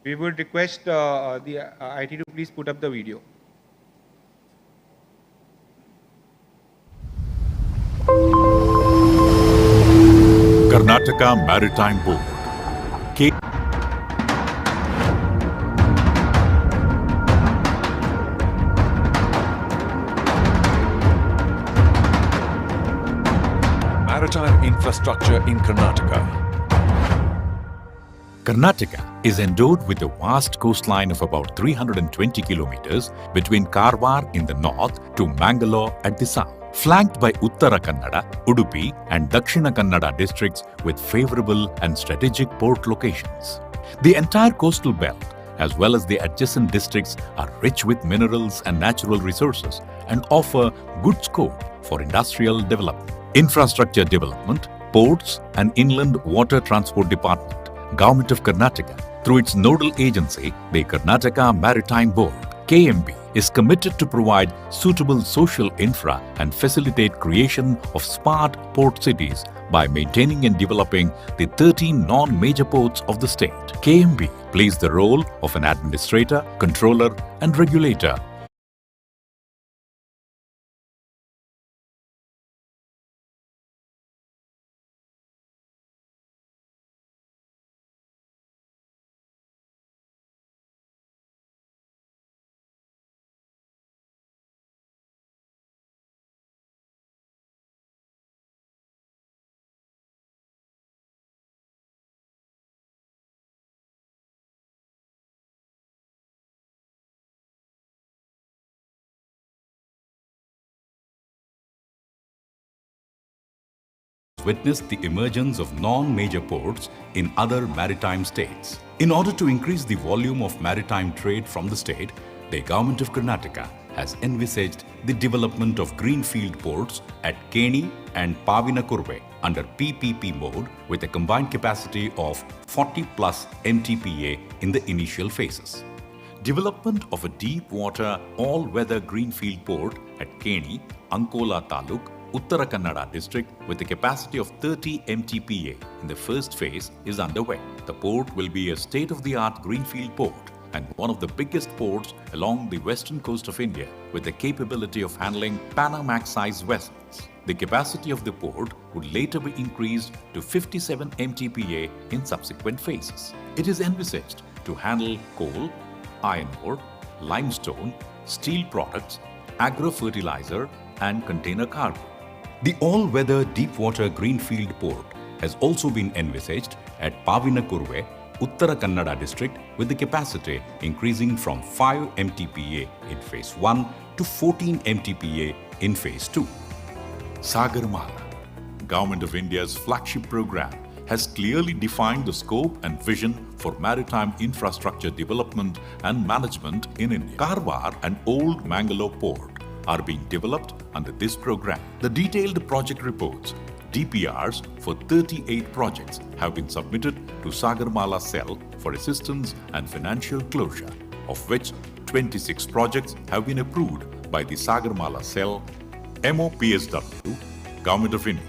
We would request the IT to please put up the video. Karnataka Maritime Board. Maritime infrastructure in Karnataka. Karnataka is endowed with a vast coastline of about 320 kilometers between Karwar in the north to Mangalore at the south, flanked by Uttara Kannada, Udupi and Dakshina Kannada districts with favorable and strategic port locations. The entire coastal belt, as well as the adjacent districts, are rich with minerals and natural resources and offer good scope for industrial development. Infrastructure development, ports and inland water transport department, Government of Karnataka, through its nodal agency, the Karnataka Maritime Board, KMB, is committed to provide suitable social infra and facilitate creation of smart port cities by maintaining and developing the 13 non-major ports of the state. KMB plays the role of an administrator, controller and regulator witnessed the emergence of non-major ports in other maritime states. In order to increase the volume of maritime trade from the state, the government of Karnataka has envisaged the development of greenfield ports at Keni and Pavinakurve under PPP mode with a combined capacity of 40 plus MTPA in the initial phases. Development of a deep water all-weather greenfield port at Keni, Ankola Taluk, Uttara Kannada district with a capacity of 30 MTPA in the first phase is underway. The port will be a state-of-the-art greenfield port and one of the biggest ports along the western coast of India with the capability of handling Panamax-sized vessels. The capacity of the port would later be increased to 57 MTPA in subsequent phases. It is envisaged to handle coal, iron ore, limestone, steel products, agro-fertilizer and container cargo. The all-weather deep-water greenfield port has also been envisaged at Pavinakurve, Uttara Kannada district with the capacity increasing from 5 MTPA in phase 1 to 14 MTPA in phase 2. Sagarmala, Government of India's flagship program, has clearly defined the scope and vision for maritime infrastructure development and management in India. Karwar and Old Mangalore Port are being developed under this program. The detailed project reports, DPRs for 38 projects have been submitted to Sagarmala Cell for assistance and financial closure, of which 26 projects have been approved by the Sagarmala Cell, MOPSW, Government of India.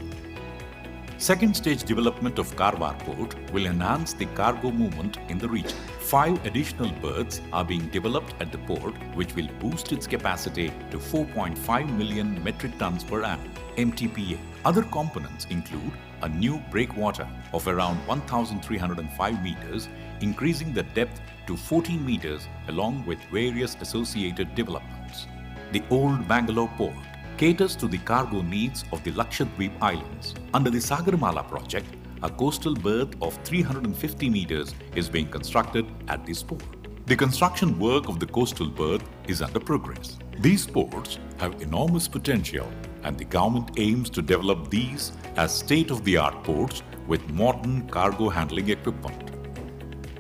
Second stage development of Karwar Port will enhance the cargo movement in the region. 5 additional berths are being developed at the port, which will boost its capacity to 4.5 million metric tons per annum, MTPA. Other components include a new breakwater of around 1,305 meters, increasing the depth to 14 meters along with various associated developments. The Old Mangalore Port caters to the cargo needs of the Lakshadweep Islands. Under the Sagarmala project, a coastal berth of 350 meters is being constructed at this port. The construction work of the coastal berth is under progress. These ports have enormous potential and the government aims to develop these as state-of-the-art ports with modern cargo handling equipment.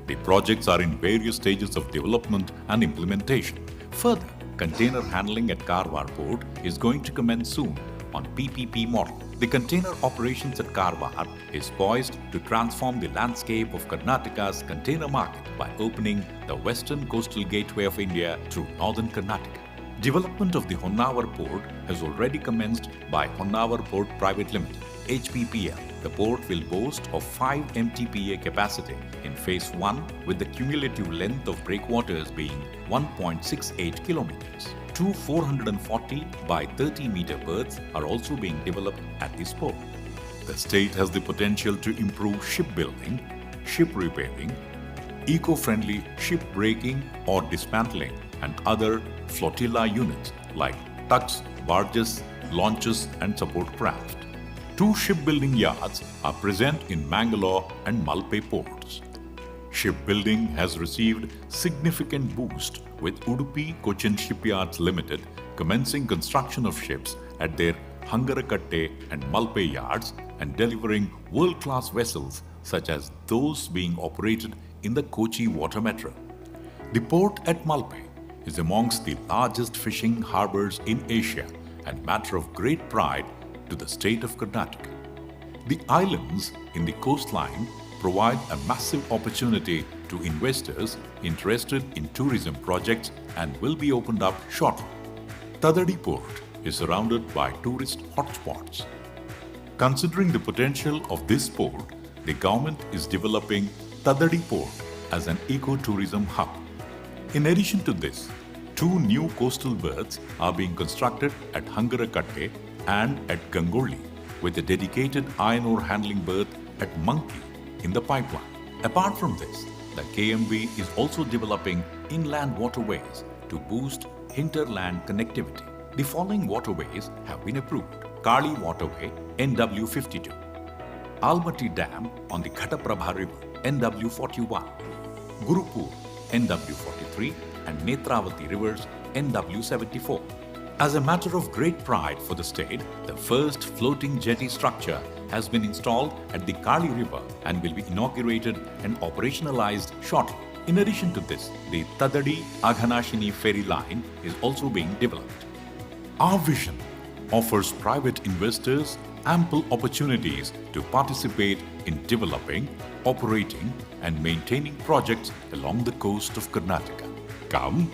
The projects are in various stages of development and implementation. Further, container handling at Karwar Port is going to commence soon on PPP model. The container operations at Karwar is poised to transform the landscape of Karnataka's container market by opening the western coastal gateway of India through northern Karnataka. Development of the Honnavar Port has already commenced by Honnavar Port Private Limited, HPPL. The port will boast of 5 MTPA capacity in phase 1 with the cumulative length of breakwaters being 1.68 kilometers. 2 440 by 30 meter berths are also being developed at this port. The state has the potential to improve shipbuilding, ship repairing, eco-friendly ship breaking or dismantling and other flotilla units like tugs, barges, launches and support craft. 2 shipbuilding yards are present in Mangalore and Malpe ports. Shipbuilding has received significant boost with Udupi Cochin Shipyards Limited commencing construction of ships at their Hangarakatte and Malpe yards and delivering world-class vessels such as those being operated in the Kochi Water Metro. The port at Malpe is amongst the largest fishing harbors in Asia and matter of great pride to the state of Karnataka. The islands in the coastline provide a massive opportunity to investors interested in tourism projects and will be opened up shortly. Tadadi Port is surrounded by tourist hotspots. Considering the potential of this port, the government is developing Tadadi Port as an ecotourism hub. In addition to this, 2 new coastal berths are being constructed at Hangarakatte and at Gangoli, with a dedicated iron ore handling berth at Monkey in the pipeline. Apart from this, the KMB is also developing inland waterways to boost hinterland connectivity. The following waterways have been approved: Kali Waterway, NW52, Almaty Dam on the Ghataprabha River, NW41, Gurupur, NW43, and Netravati Rivers, NW74. As a matter of great pride for the state, the first floating jetty structure has been installed at the Kali River and will be inaugurated and operationalized shortly. In addition to this, the Tadadi Aghanashini ferry line is also being developed. Our vision offers private investors ample opportunities to participate in developing, operating, and maintaining projects along the coast of Karnataka. Come,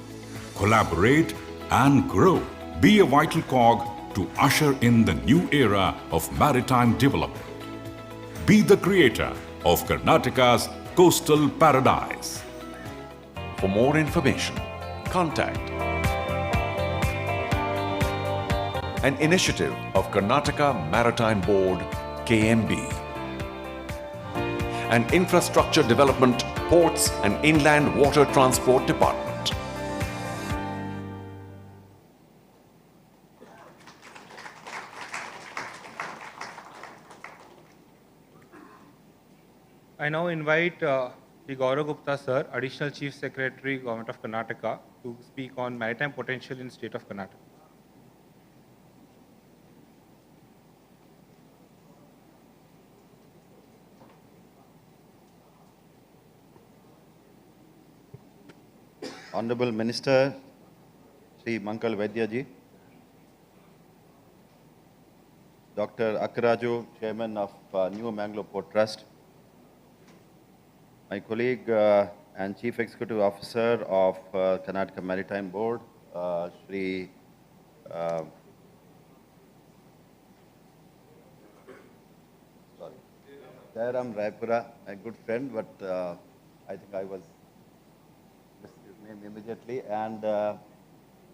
collaborate, and grow. Be a vital cog to usher in the new era of maritime development. Be the creator of Karnataka's coastal paradise. For more information, contact an initiative of Karnataka Maritime Board, KMB, and Infrastructure Development, Ports and Inland Water Transport Department. I now invite Shri Gaurav Gupta sir, Additional Chief Secretary, Government of Karnataka, to speak on maritime potential in state of Karnataka. Honorable Minister, Sri Mankal Vaidyaji, Dr. Akkaraju, Chairman of New Mangalore Port Trust, my colleague and Chief Executive Officer of Karnataka Maritime Board, Sri Jairam Raipura, my good friend, but I think I was missed his name immediately, and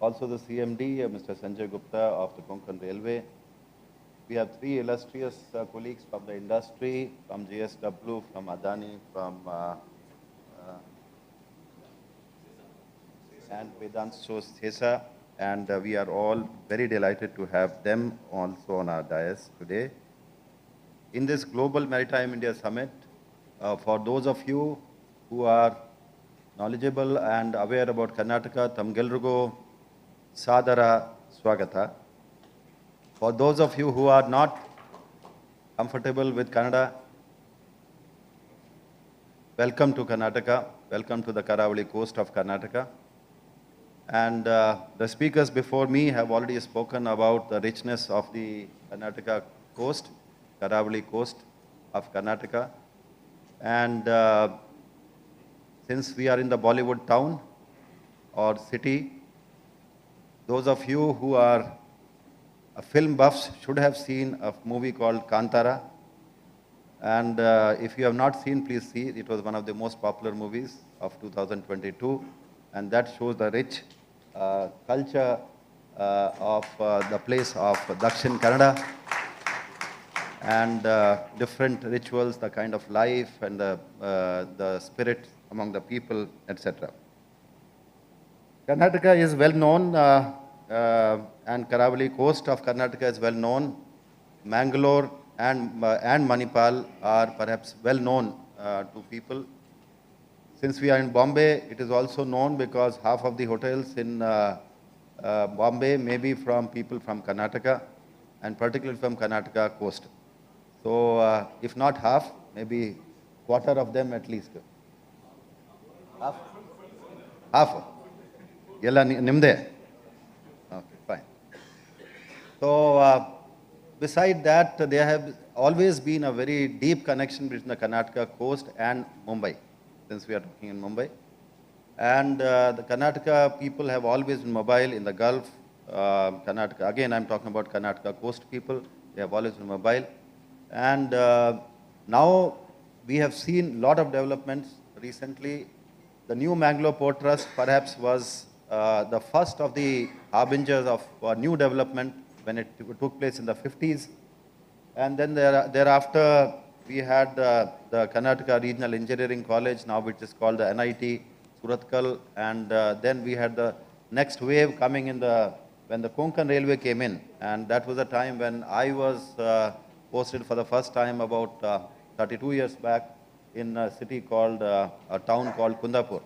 also the CMD, Mr. Sanjay Gupta of the Konkan Railway. We have three illustrious colleagues from the industry, from JSW, from Adani, from and Vedant Sesa, and we are all very delighted to have them also on our dais today. In this Global Maritime India Summit, for those of you who are knowledgeable and aware about Karnataka, Tamgelrugo Sadara Swagata. For those of you who are not comfortable with Kannada, welcome to Karnataka, welcome to the Karavali coast of Karnataka. And the speakers before me have already spoken about the richness of the Karnataka coast, Karavali coast of Karnataka. And since we are in the Bollywood town or city, those of you who are film buffs should have seen a movie called Kantara. And if you have not seen, please see. It was one of the most popular movies of 2022. And that shows the rich culture of the place of Dakshin Kannada and different rituals, the kind of life and the spirit among the people, etc. Karnataka is well known and Karavali coast of Karnataka is well known. Mangalore and Manipal are perhaps well known to people. Since we are in Bombay, it is also known because half of the hotels in Bombay may be from people from Karnataka and particularly from Karnataka coast. So if not half, maybe quarter of them at least. Half? Half. Yella nimde. Okay, fine. So beside that, there have always been a very deep connection between the Karnataka coast and Mumbai, since we are talking in Mumbai. And the Karnataka people have always been mobile in the Gulf. Karnataka, again, I'm talking about Karnataka coast people. They have always been mobile. And now we have seen a lot of developments recently. The new Mangalore Port Trust perhaps was the first of the harbingers of new development when it took place in the 50s. And then thereafter, we had the Karnataka Regional Engineering College, now which is called the NIT Surathkal. And then we had the next wave coming in when the Konkan Railway came in. And that was a time when I was posted for the first time about 32 years back in a city called, a town called Kundapur.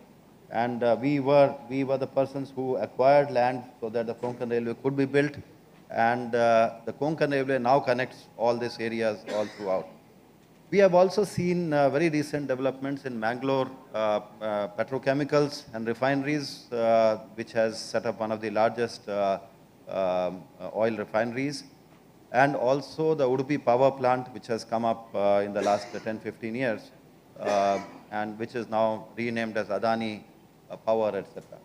And we were the persons who acquired land so that the Konkan Railway could be built. and the Konkan Railway now connects all these areas all throughout. We have also seen very recent developments in Mangalore petrochemicals and refineries, which has set up one of the largest oil refineries, and also the Udupi power plant, which has come up in the last 10-15 years, and which is now renamed as Adani Power, etc.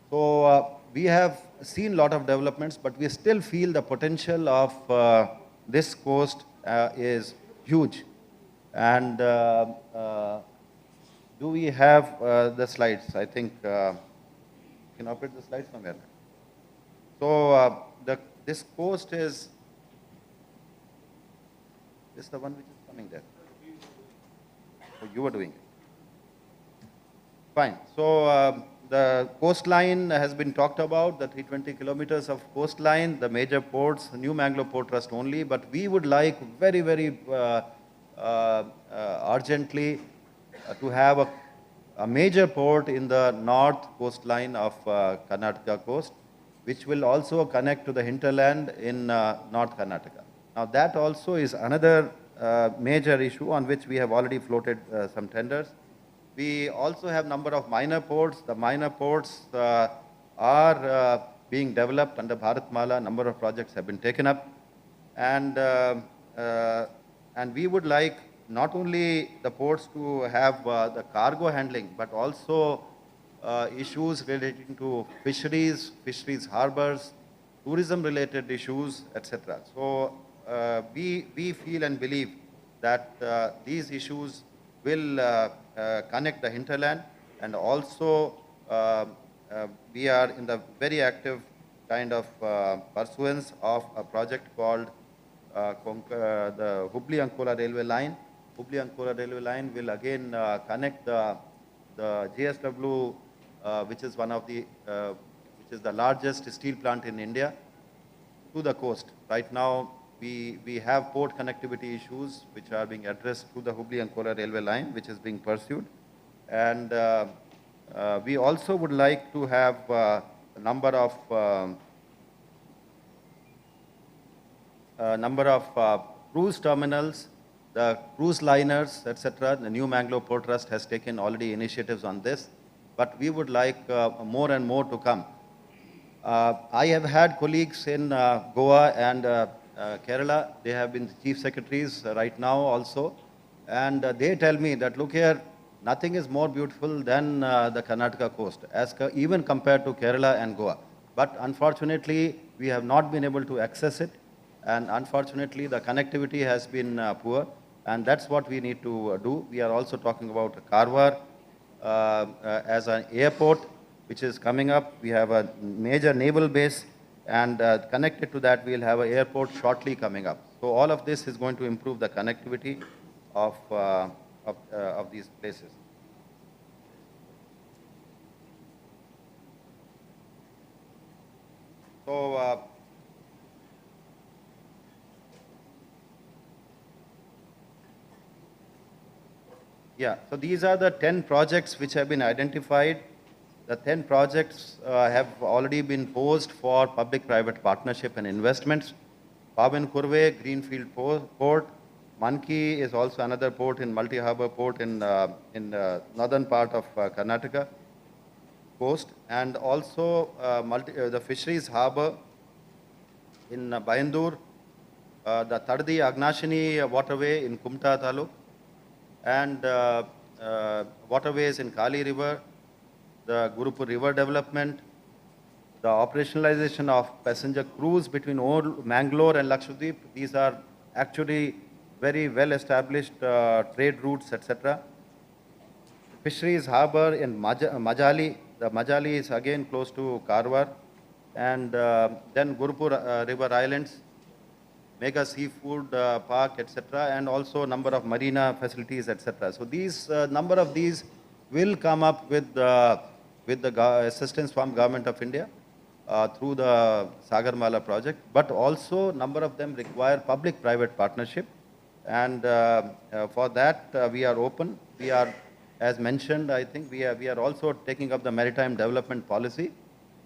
So we have seen a lot of developments, but we still feel the potential of this coast is huge. And do we have the slides? I think you can operate the slides somewhere. So this coast is the one which is coming there. So you are doing it. Fine. So the coastline has been talked about, the 320 kilometers of coastline, the major ports, New Mangalore Port Trust only, but we would like very, very urgently to have a major port in the north coastline of Karnataka coast, which will also connect to the hinterland in North Karnataka. Now that also is another major issue on which we have already floated some tenders. We also have number of minor ports. The minor ports are being developed under Bharatmala. Number of projects have been taken up, and we would like not only the ports to have the cargo handling, but also issues relating to fisheries harbors, tourism-related issues, etc. So we feel and believe that these issues will connect the hinterland, and also we are in the very active kind of pursuance of a project called the Hubli-Ankola railway line. Hubli-Ankola railway line will again connect the JSW, which is which is the largest steel plant in India, to the coast. Right now, we have port connectivity issues which are being addressed through the Hubli-Ankola railway line, which is being pursued. And we also would like to have a number of cruise terminals, the cruise liners, etc. The New Mangalore Port Trust has taken already initiatives on this, but we would like more and more to come. I have had colleagues in Goa and Kerala. They have been chief secretaries right now also, and they tell me that, look here, nothing is more beautiful than the Karnataka coast, even compared to Kerala and Goa. But unfortunately, we have not been able to access it, and unfortunately, the connectivity has been poor, and that's what we need to do. We are also talking about Karwar as an airport, which is coming up. We have a major naval base, and connected to that, we'll have an airport shortly coming up. So all of this is going to improve the connectivity of these places. So yeah, so these are the 10 projects which have been identified. The 10 projects have already been posed for public-private partnership and investments. Pavan Kurve, Greenfield Port. Manki is also another port in multi-harbor port in northern part of Karnataka coast. And also the fisheries harbor in Bayandur, the Taddi Agnashini waterway in Kumta Taluk, and waterways in Kali River, the Gurupur River development, the operationalization of passenger cruise between Old Mangalore and Lakshadweep. These are actually very well established trade routes, etc. Fisheries harbor in Majali. The Majali is again close to Karwar. And then Gurupur River Islands, mega seafood park, etc. And also number of marina facilities, etc. So these number of these will come up with the assistance from Government of India through the Sagarmala project, but also number of them require public-private partnership, and for that we are open. We are, as mentioned, I think we are also taking up the maritime development policy,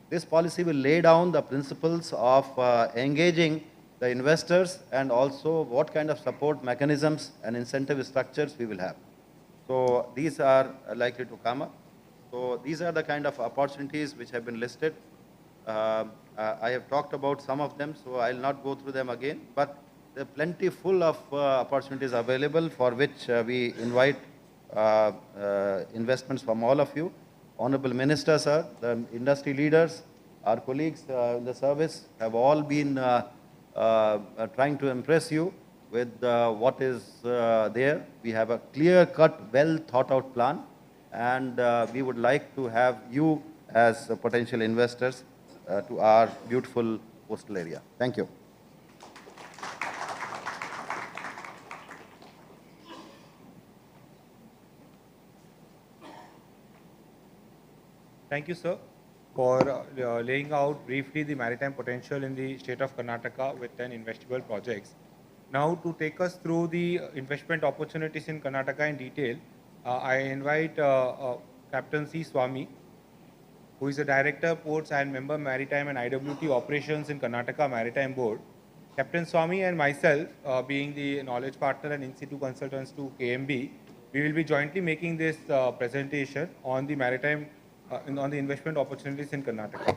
This policy will lay down the principles of engaging the investors and also what kind of support mechanisms and incentive structures we will have. So these are likely to come up. So these are the kind of opportunities which have been listed. I have talked about some of them, so I will not go through them again, but there are plenty full of opportunities available for which we invite investments from all of you. Honorable Minister, sir, the industry leaders, our colleagues in the service have all been trying to impress you with what is there. We have a clear-cut, well-thought-out plan, and we would like to have you as potential investors to our beautiful coastal area. Thank you. Thank you, sir, for laying out briefly the maritime potential in the state of Karnataka with 10 investable projects. Now, to take us through the investment opportunities in Karnataka in detail, I invite Captain C. Swami, who is the Director, Ports and Member Maritime and IWT Operations in Karnataka Maritime Board. Captain Swami and myself, being the knowledge partner and in-situ consultants to KMB, we will be jointly making this presentation on the maritime, on the investment opportunities in Karnataka.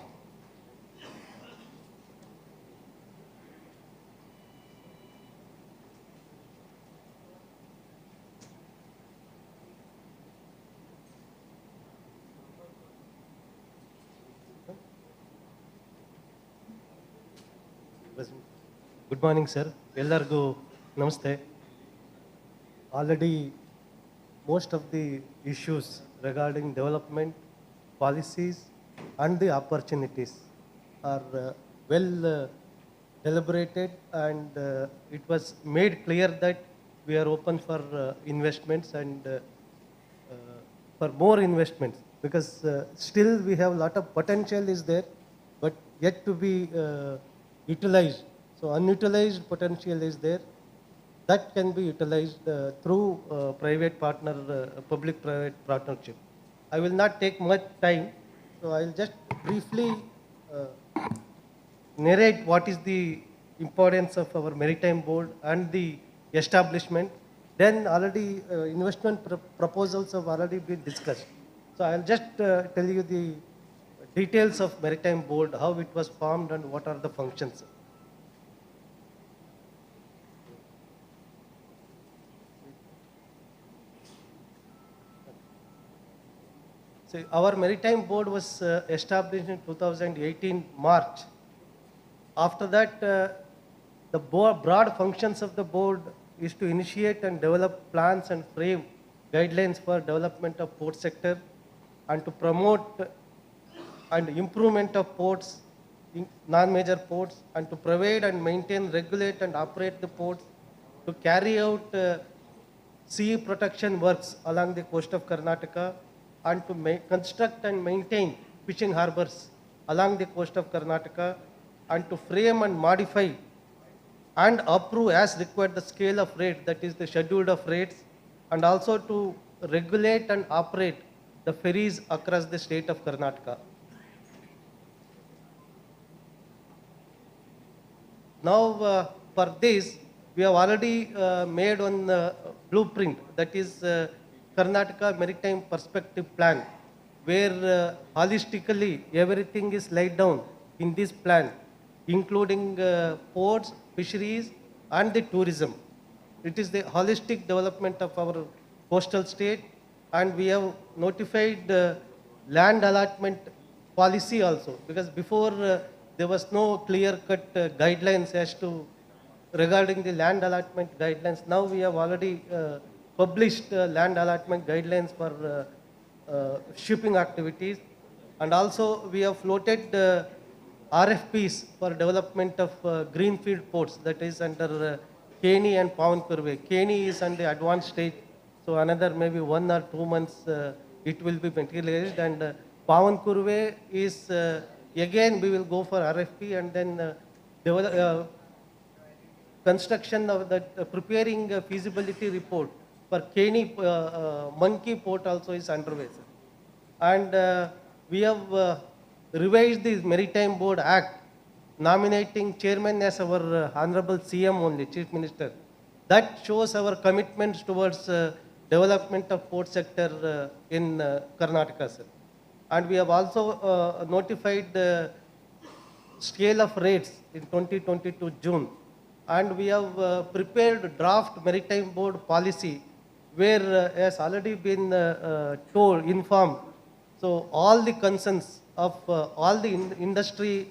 Good morning, sir. Ellargu namaste. Already most of the issues regarding development, policies and the opportunities are well deliberated, and it was made clear that we are open for investments and for more investments, because still we have a lot of potential is there, but yet to be utilized. So unutilized potential is there that can be utilized through private partner, public-private partnership. I will not take much time, so I will just briefly narrate what is the importance of our maritime board and the establishment. Then already investment proposals have already been discussed. So I will just tell you the details of maritime board, how it was formed and what are the functions. So our maritime board was established in 2018 March. After that, the broad functions of the board is to initiate and develop plans and frame guidelines for development of port sector, and to promote and improvement of ports, non-major ports, and to provide and maintain, regulate and operate the ports, to carry out sea protection works along the coast of Karnataka, and to construct and maintain fishing harbors along the coast of Karnataka, and to frame and modify and approve as required the scale of rate, that is the schedule of rates, and also to regulate and operate the ferries across the state of Karnataka. Now, for this, we have already made one blueprint, that is Karnataka Maritime Perspective Plan, where holistically everything is laid down in this plan, including ports, fisheries and the tourism. It is the holistic development of our coastal state, and we have notified land allotment policy also, because before there was no clear-cut guidelines as to regarding the land allotment guidelines. Now we have already published land allotment guidelines for shipping activities, and also we have floated RFPs for development of greenfield ports, that is under Keni and Pawan Kurve. Keni is on the advanced stage, so another maybe 1 or 2 months it will be materialized, and Pawan Kurve is again we will go for RFP, and then construction of that, preparing a feasibility report for Keni Monkey port also is underway, sir. And we have revised the Maritime Board Act, nominating chairman as our Honorable CM only, Chief Minister. That shows our commitments towards development of port sector in Karnataka, sir. And we have also notified the scale of rates in 2022 June. And we have prepared draft Maritime Board policy where has already been informed. So all the concerns of all the industry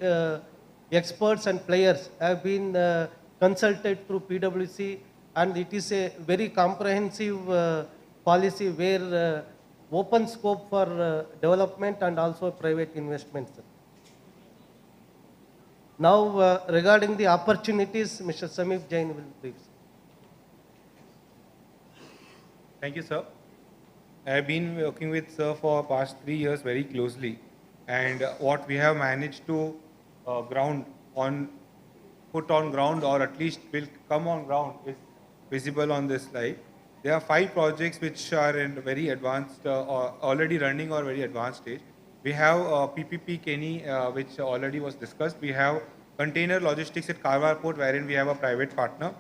experts and players have been consulted through PwC, and it is a very comprehensive policy where open scope for development and also private investments. Now, regarding the opportunities, Mr. Samif Jain will brief. Thank you, sir. I have been working with sir for past 3 years very closely, and what we have managed to put on ground, or at least will come on ground, is visible on this slide. There are 5 projects which are in very advanced, or already running or very advanced stage. We have PPP Kenny, which already was discussed. We have container logistics at Karwar Port, wherein we have a private partner.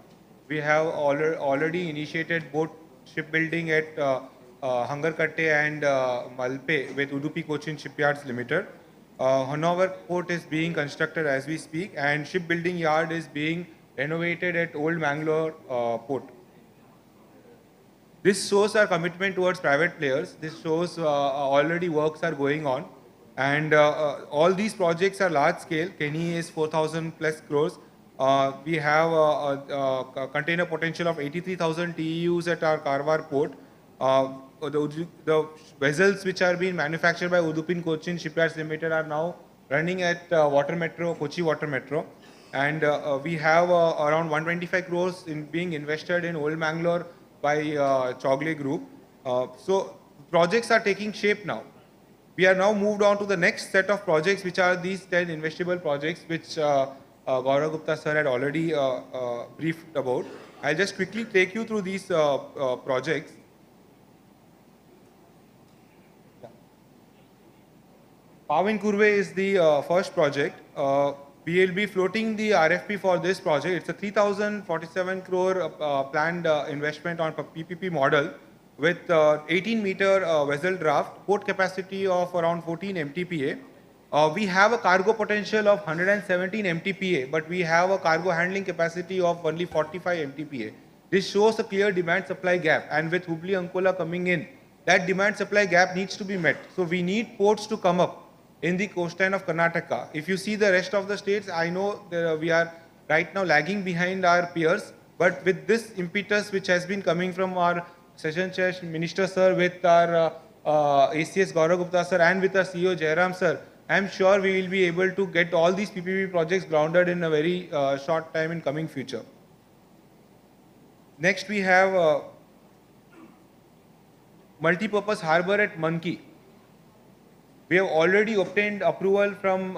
We have already initiated boat shipbuilding at Hangarkatte and Malpe with Udupi Cochin Shipyards Limited. Hanover Port is being constructed as we speak, and shipbuilding yard is being renovated at Old Mangalore Port. This shows our commitment towards private players. This shows already works are going on. And all these projects are large scale. Kenny is 4,000 plus crores. We have a container potential of 83,000 TEUs at our Karwar port. The vessels which are being manufactured by Udupin Cochin Shipyards Limited are now running at Water Metro, Kochi Water Metro. And we have around 125 crores being invested in Old Mangalore by Chogle Group. So projects are taking shape now. We are now moved on to the next set of projects, which are these 10 investable projects, which Gaurav Gupta sir had already briefed about. I'll just quickly take you through these projects. Pavin Kurve is the first project. We will be floating the RFP for this project. It's a 3,047 crore planned investment on PPP model with 18-meter vessel draft, port capacity of around 14 MTPA. We have a cargo potential of 117 MTPA, but we have a cargo handling capacity of only 45 MTPA. This shows a clear demand-supply gap, and with Hubli-Ankola coming in, that demand-supply gap needs to be met. So we need ports to come up in the coastline of Karnataka. If you see the rest of the states, I know we are right now lagging behind our peers, but with this impetus which has been coming from our Session Chair Minister sir, with our ACS Gaurav Gupta sir, and with our CEO Jairam sir, I am sure we will be able to get all these PPP projects grounded in a very short time in coming future. Next we have multi-purpose harbour at Manki. We have already obtained approval from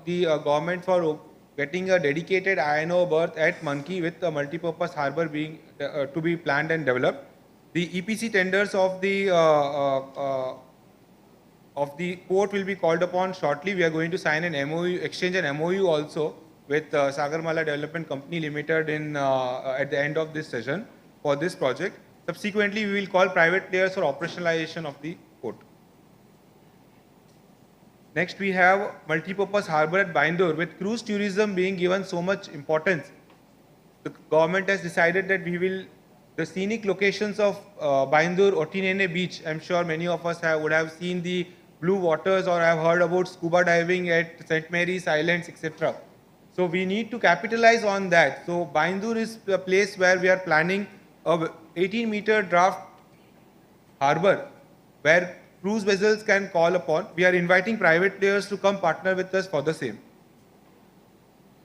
the government for getting a dedicated INO berth at Manki with a multi-purpose harbour being to be planned and developed. The EPC tenders of the port will be called upon shortly. We are going to sign an MOU, exchange an MOU also with Sagarmala Development Company Limited at the end of this session for this project. Subsequently, we will call private players for operationalization of the port. Next, we have multi-purpose harbour at Bindur. With cruise tourism being given so much importance, the government has decided that the scenic locations of Bindur, Otinene beach, I'm sure many of us would have seen the blue waters or have heard about scuba diving at St. Mary's Islands, etc. So we need to capitalize on that. So Bindur is a place where we are planning a 18-meter draft harbour where cruise vessels can call upon. We are inviting private players to come partner with us for the same.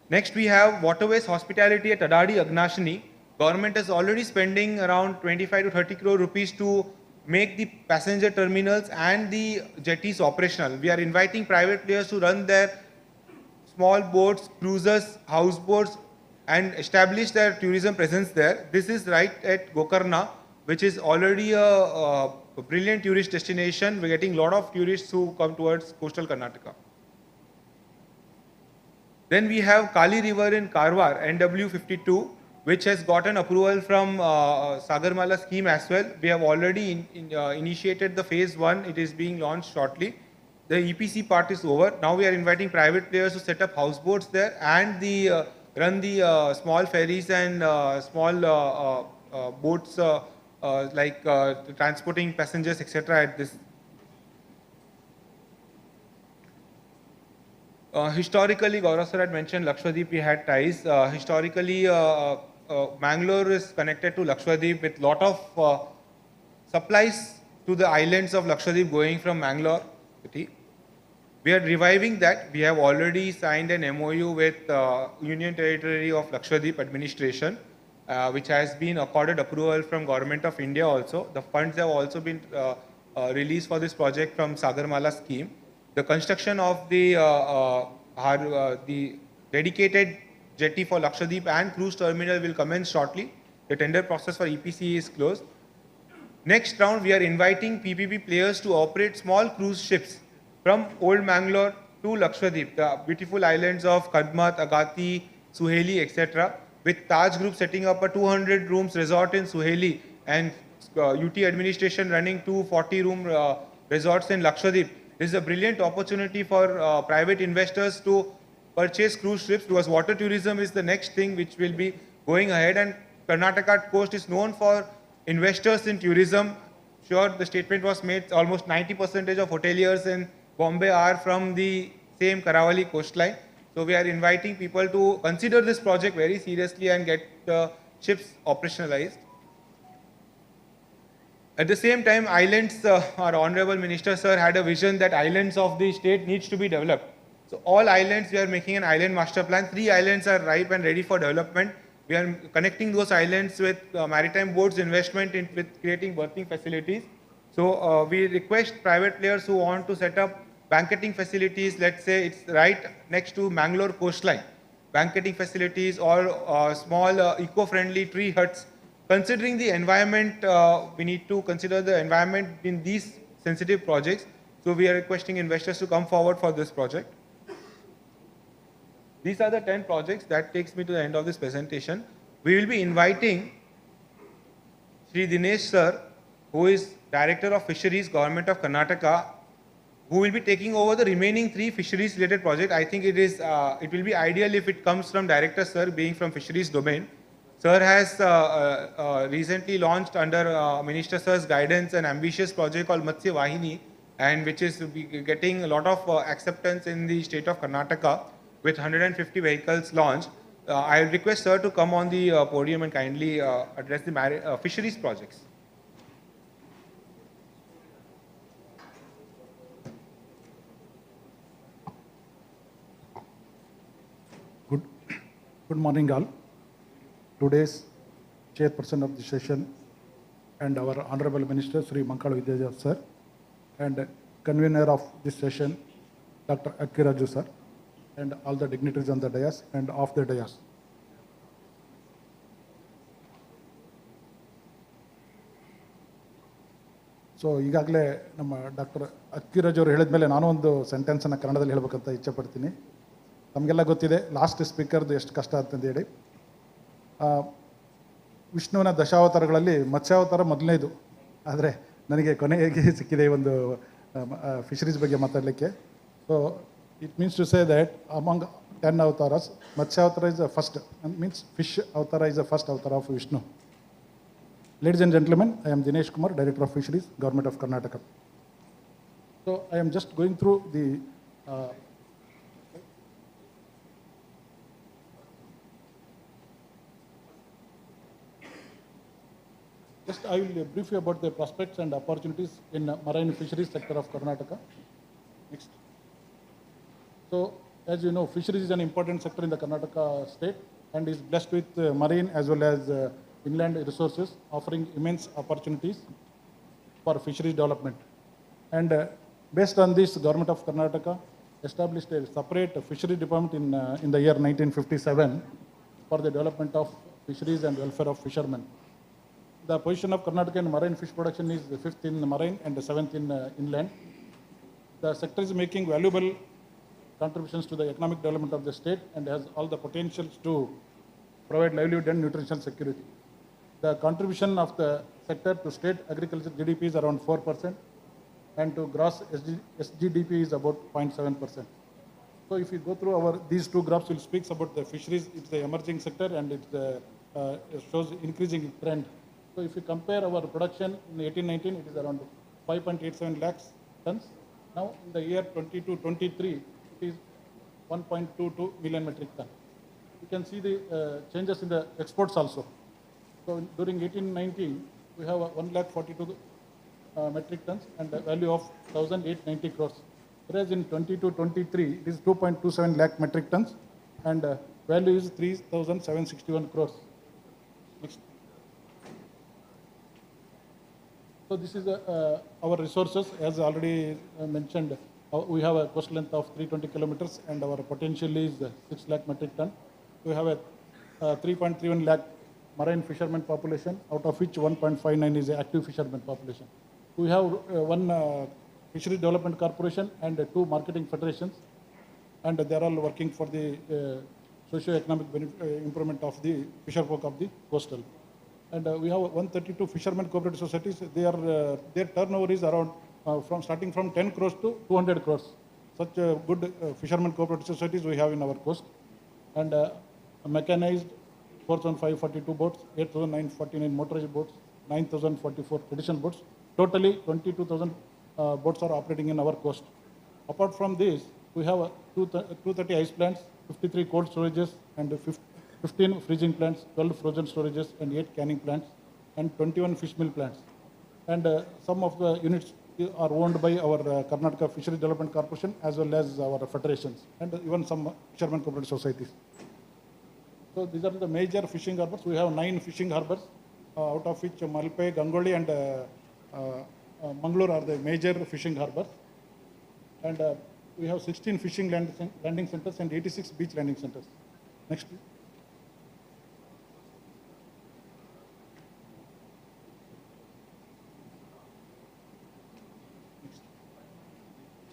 Next, we have waterways hospitality at Adadi Agnashini. Government is already spending around 25 to 30 crore rupees to make the passenger terminals and the jetties operational. We are inviting private players to run their small boats, cruisers, houseboats, and establish their tourism presence there. This is right at Gokarna, which is already a brilliant tourist destination. We're getting a lot of tourists who come towards coastal Karnataka. Then we have Kali River in Karwar, NW52, which has gotten approval from Sagarmala scheme as well. We have already initiated the phase 1. It is being launched shortly. The EPC part is over. Now we are inviting private players to set up houseboats there and run the small ferries and small boats like transporting passengers, etc. at this. Historically, Gaurav sir had mentioned Lakshadweep, we had ties. Historically, Mangalore is connected to Lakshadweep with lot of supplies to the islands of Lakshadweep going from Mangalore city. We are reviving that. We have already signed an MOU with Union Territory of Lakshadweep administration, which has been accorded approval from Government of India also. The funds have also been released for this project from Sagarmala scheme. The construction of the dedicated jetty for Lakshadweep and cruise terminal will commence shortly. The tender process for EPC is closed. Next round, we are inviting PPP players to operate small cruise ships from Old Mangalore to Lakshadweep, the beautiful islands of Kadmat, Agati, Suheli, etc. With Taj Group setting up a 200 rooms resort in Suheli and UT administration running 240 room resorts in Lakshadweep. This is a brilliant opportunity for private investors to purchase cruise ships because water tourism is the next thing which will be going ahead, and Karnataka coast is known for investors in tourism. Sure, the statement was made, almost 90% of hoteliers in Bombay are from the same Karavali coastline. So we are inviting people to consider this project very seriously and get the ships operationalized. At the same time, islands, our Honorable Minister Sir had a vision that islands of the state needs to be developed. So all islands, we are making an island master plan. 3 islands are ripe and ready for development. We are connecting those islands with Maritime Board's investment with creating berthing facilities. So we request private players who want to set up banqueting facilities, let's say it's right next to Mangalore coastline, banqueting facilities or small eco-friendly tree huts. Considering the environment, we need to consider the environment in these sensitive projects. So we are requesting investors to come forward for this project. These are the 10 projects. That takes me to the end of this presentation. We will be inviting Shri Dinesh Sir, who is Director of Fisheries, Government of Karnataka, who will be taking over the remaining 3 fisheries related projects. I think it will be ideal if it comes from Director Sir, being from fisheries domain. Sir has recently launched under Minister Sir's guidance an ambitious project called Matsya Vahini, and which is getting a lot of acceptance in the state of Karnataka with 150 vehicles launched. I will request Sir to come on the podium and kindly address the fisheries projects. Good morning all. Today's chairperson of the session and our Honorable Minister Sri Mankalu Vidyaja sir, and convener of this session Dr. Akkiraju sir, and all the dignitaries on the dais and off the dais. So ಈಗಾಗಲೇ ನಮ್ಮ doctor ಅಕ್ಕಿರಾಜ್ ಅವರು ಹೇಳಿದ ಮೇಲೆ ನಾನು ಒಂದು ಸೆಂಟೆನ್ಸನ್ನು ಕನ್ನಡದಲ್ಲಿ ಹೇಳಬೇಕಂತ ಇಚ್ಛೆ ಪಡ್ತೀನಿ. ನಮಗೆಲ್ಲ ಗೊತ್ತಿದೆ ಲಾಸ್ಟ್ ಸ್ಪೀಕರ್ದು ಎಷ್ಟು ಕಷ್ಟ ಅಂತಂದೇಳಿ. ವಿಷ್ಣುವಿನ ದಶಾವತಾರಗಳಲ್ಲಿ ಮತ್ಸ್ಯಾವತಾರ ಮೊದಲನೇದು, ಆದರೆ ನನಗೆ ಕೊನೆಗೆ ಸಿಕ್ಕಿದೆ ಈ ಒಂದು ಫಿಶರೀಸ್ ಬಗ್ಗೆ ಮಾತಾಡಲಿಕ್ಕೆ. So it means to say that among 10 avatars, Matsyavatara is the first, means fish avatar is the first avatar of Vishnu. Ladies and gentlemen, I am Dinesh Kumar, Director of Fisheries, Government of Karnataka. So I am just going through the I will brief you about the prospects and opportunities in marine fisheries sector of Karnataka. Next. So, as you know, fisheries is an important sector in the Karnataka state and is blessed with marine as well as inland resources, offering immense opportunities for fisheries development. And based on this, Government of Karnataka established a separate fishery department in the year 1957 for the development of fisheries and welfare of fishermen. The position of Karnataka in marine fish production is 5th in marine and 7th in inland. The sector is making valuable contributions to the economic development of the state and has all the potentials to provide livelihood and nutritional security. The contribution of the sector to state agriculture GDP is around 4%, and to gross SGDP is about 0.7%. So if you go through these two graphs, will speaks about the fisheries. It's the emerging sector and it shows increasing trend. So if you compare our production in 18-19, it is around 5.87 lakhs tons. Now in the year 22-23, it is 1.22 million metric ton. You can see the changes in the exports also. So during 18-19, we have 1,42,000 metric tons and a value of 1,890 crores. Whereas in 22-23, it is 2.27 lakh metric tons and value is 3,761 crores. Next. So this is our resources. As already mentioned, we have a coast length of 320 kilometers and our potential is 6 lakh metric ton. We have a 3.31 lakh marine fishermen population, out of which 1.59 is the active fishermen population. We have one fishery development corporation and 2 marketing federations, and they are all working for the socio-economic improvement of the fisher folk of the coastal. And we have 132 fishermen cooperative societies. Their turnover is around starting from 10 crores to 200 crores. Such good fishermen cooperative societies we have in our coast. And mechanized 4,542 boats, 8,949 motorized boats, 9,044 traditional boats. Totally 22,000 boats are operating in our coast. Apart from this, we have 230 ice plants, 53 cold storages, and 15 freezing plants, 12 frozen storages, and 8 canning plants, and 21 fish meal plants. And some of the units are owned by our Karnataka Fishery Development Corporation as well as our federations, and even some fishermen cooperative societies. So these are the major fishing harbors. We have 9 fishing harbors, out of which Malpe, Gangoli, and Mangalore are the major fishing harbors. And we have 16 fishing landing centers and 86 beach landing centers. Next, please.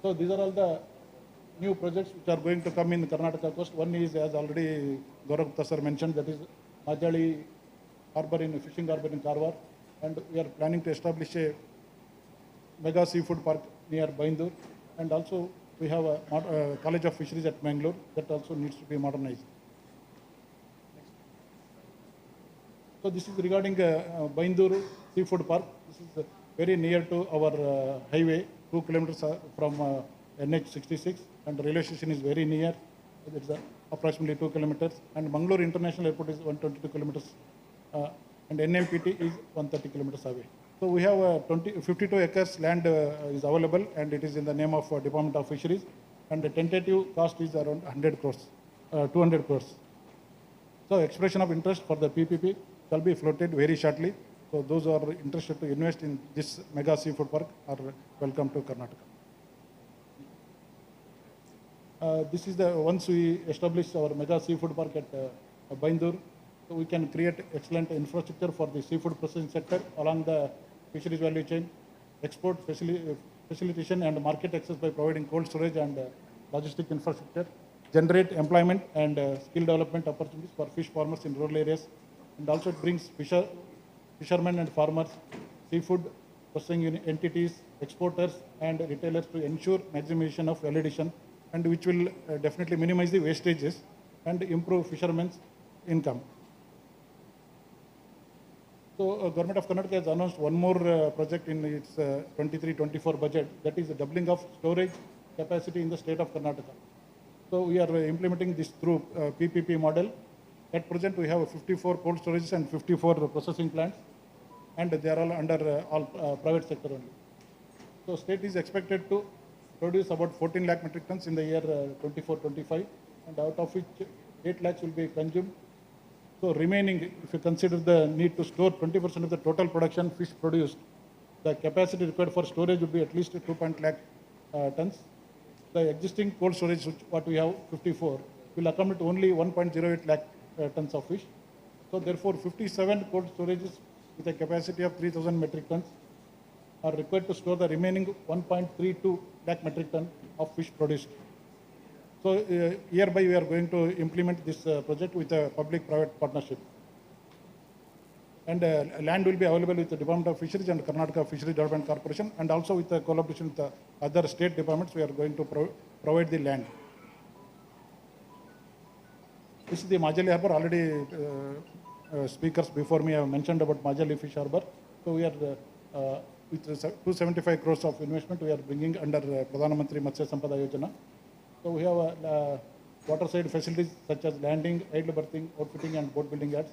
So these are all the new projects which are going to come in the Karnataka coast. One is, as already Gaurav Gupta sir mentioned, that is Majali harbor fishing harbor in Karwar, and we are planning to establish a mega seafood park near Baindur, and also we have a College of Fisheries at Mangalore that also needs to be modernized. So this is regarding Baindur Seafood Park. This is very near to our highway, 2 kilometers from NH66, and the railway station is very near. It's approximately 2 kilometers, and Mangalore International Airport is 122 kilometers, and NMPT is 130 kilometers away. So we have 52 acres land is available, and it is in the name of Department of Fisheries, and the tentative cost is around 100 crores, 200 crores. So expression of interest for the PPP shall be floated very shortly. So those who are interested to invest in this mega seafood park are welcome to Karnataka. This is once we establish our mega seafood park at Baindur, so we can create excellent infrastructure for the seafood processing sector along the fisheries value chain, export facilitation and market access by providing cold storage and logistic infrastructure, generate employment and skill development opportunities for fish farmers in rural areas, and also it brings fishermen and farmers, seafood processing entities, exporters and retailers to ensure maximization of value addition, and which will definitely minimize the wastages and improve fishermen's income. So Government of Karnataka has announced one more project in its 23-24 budget, that is the doubling of storage capacity in the state of Karnataka. So we are implementing this through PPP model. At present we have 54 cold storages and 54 processing plants, and they are all under private sector only. So state is expected to produce about 14 lakh metric tons in the year 24-25, and out of which 8 lakhs will be consumed. So remaining, if you consider the need to store 20% of the total production fish produced, the capacity required for storage would be at least 2 lakh tons. The existing cold storage, which what we have 54, will accommodate only 1.08 lakh tons of fish. So therefore 57 cold storages with a capacity of 3,000 metric tons are required to store the remaining 1.32 lakh metric ton of fish produced. So So hereby we are going to implement this project with a public-private partnership. And land will be available with the Department of Fisheries and Karnataka Fisheries Development Corporation, and also with the collaboration with the other state departments, we are going to provide the land. This is the Majali Harbour. Already speakers before me have mentioned about Majali Fish Harbour. So we are with 275 crores of investment we are bringing under Pradhan Mantri Matsya Sampada Yojana. So we have waterside facilities such as landing, idle berthing, outfitting and boat building yards,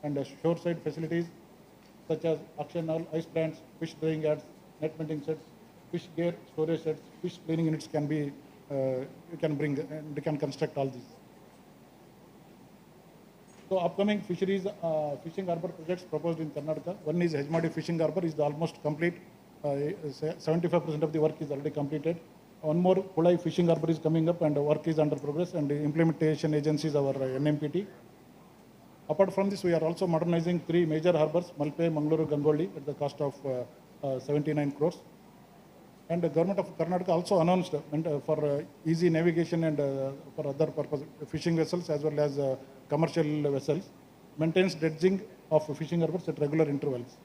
and shoreside facilities such as auction hall, ice plants, fish drying yards, net mending sets, fish gear storage sets, fish cleaning units can be, you can bring and you can construct all these. So upcoming fisheries, fishing harbour projects proposed in Karnataka. One is Hejmadi Fishing Harbour is almost complete. 75% of the work is already completed. One more Kulai Fishing Harbour is coming up and work is under progress, and the implementation agency is our NMPT. Apart from this, we are also modernizing 3 major harbours, Malpe, Mangaluru, Gangoli, at the cost of 79 crores. And the government of Karnataka also announced for easy navigation and for other purposes, fishing vessels as well as commercial vessels, maintains dredging of fishing harbours at regular intervals.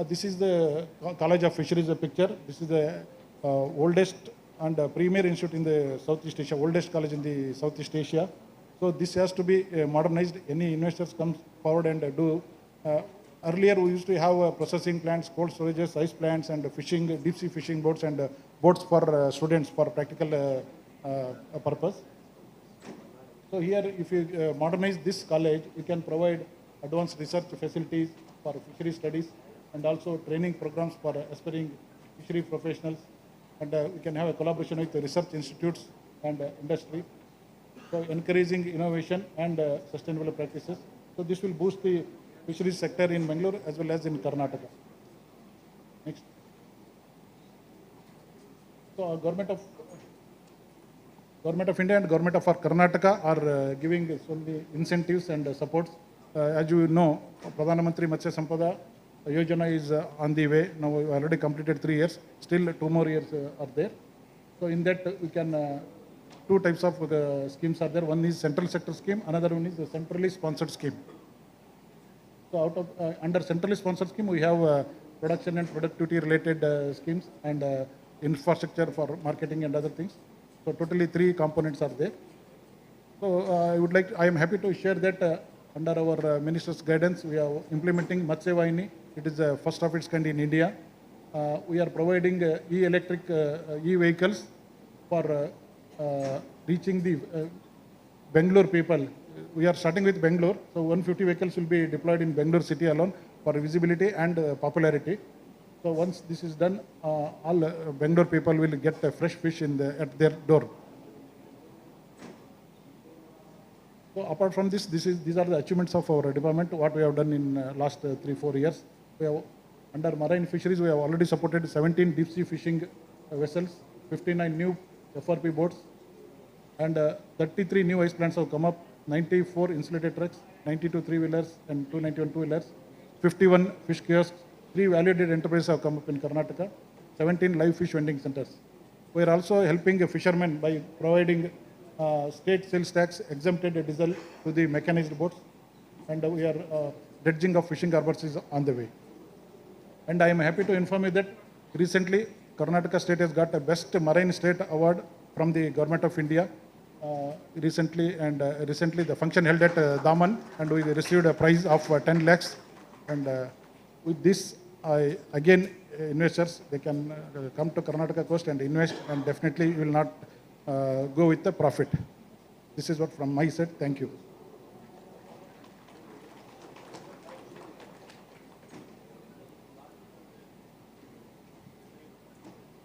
This is the College of Fisheries picture. This is the oldest and premier institute in the Southeast Asia, oldest college in the Southeast Asia. So this has to be modernized. Any investors come forward and do. Earlier we used to have processing plants, cold storages, ice plants, and fishing, deep sea fishing boats, and boats for students for practical purpose. So here, if you modernize this college, you can provide advanced research facilities for fishery studies, and also training programs for aspiring fishery professionals, and we can have a collaboration with the research institutes and industry. So encouraging innovation and sustainable practices. So this will boost the fisheries sector in Bangalore as well as in Karnataka. Next. So Government of India and Government of Karnataka are giving so many incentives and supports. As you know, Pradhan Mantri Matsya Sampada Yojana is on the way. Now we already completed 3 years. Still 2 more years are there. So in that we can 2 types of schemes are there. One is central sector scheme. Another one is a centrally sponsored scheme. So out of under centrally sponsored scheme, we have production and productivity related schemes and infrastructure for marketing and other things. So totally 3 components are there. So I am happy to share that under our minister's guidance, we are implementing Matsya Vahini. It is the first of its kind in India. We are providing e-electric e-vehicles for reaching the Bangalore people. We are starting with Bangalore, so 150 vehicles will be deployed in Bangalore city alone for visibility and popularity. So once this is done, all Bangalore people will get fresh fish at their door. So apart from this, these are the achievements of our department, what we have done in last 3-4 years. We have, under marine fisheries, we have already supported 17 deep sea fishing vessels, 59 new FRP boats, and 33 new ice plants have come up, 94 insulated trucks, 92 3-wheelers and 291 2-wheelers, 51 fish kiosks, 3 validated enterprises have come up in Karnataka, 17 live fish vending centers. We are also helping fishermen by providing state sales tax exempted diesel to the mechanized boats, and we are dredging of fishing harbours is on the way. And I am happy to inform you that recently Karnataka state has got a best marine state award from the Government of India. Recently the function held at Daman, and we received a prize of 10 lakhs. And with this, again, investors, they can come to Karnataka coast and invest, and definitely will not go with the profit. This is what from my side. Thank you.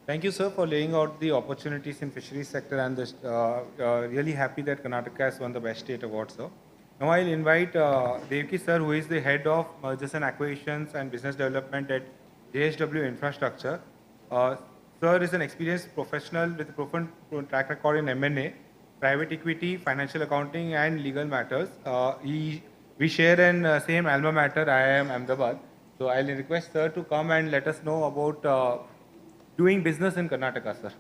Thank you, sir, for laying out the opportunities in fisheries sector, and this, really happy that Karnataka has won the Best State Award, sir. Now I'll invite Devki sir, who is the head of mergers and acquisitions and business development at JSW Infrastructure. Sir is an experienced professional with a proven track record in M&A, private equity, financial accounting, and legal matters. We share an same alma mater, IIM Ahmedabad. So I'll request sir to come and let us know about doing business in Karnataka, sir.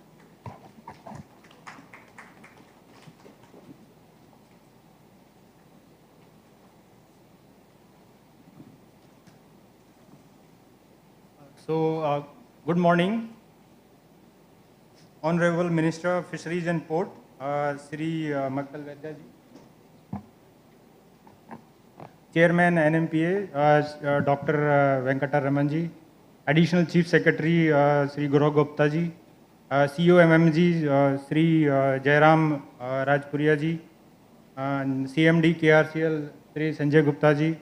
Good morning, Honorable Minister of Fisheries and Port, Sri Makkal Vedya ji, Chairman NMPA, Dr. Venkata Ramanji, Additional Chief Secretary Sri Gaurav Gupta ji, CEO MMG Sri Jairam Rajpuria ji, and CMD KRCL Sri Sanjay Gupta ji,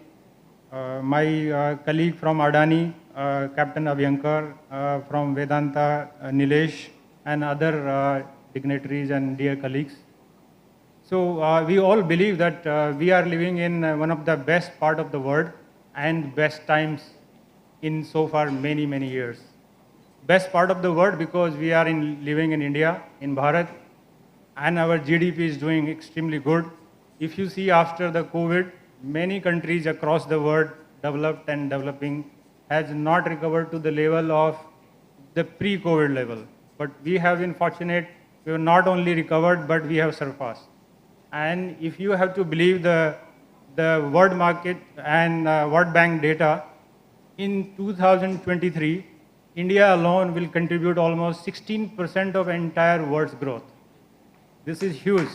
my colleague from Adani, Captain Abhyankar, from Vedanta, Nilesh, and other dignitaries and dear colleagues. So we all believe that we are living in one of the best part of the world and best times in so far many, many years. Best part of the world because we are living in India, in Bharat, and our GDP is doing extremely good. If you see after the COVID, many countries across the world, developed and developing, has not recovered to the level of the pre-COVID level. But we have been fortunate, we have not only recovered, but we have surpassed. And if you have to believe the world market and World Bank data, in 2023, India alone will contribute almost 16% of entire world's growth. This is huge.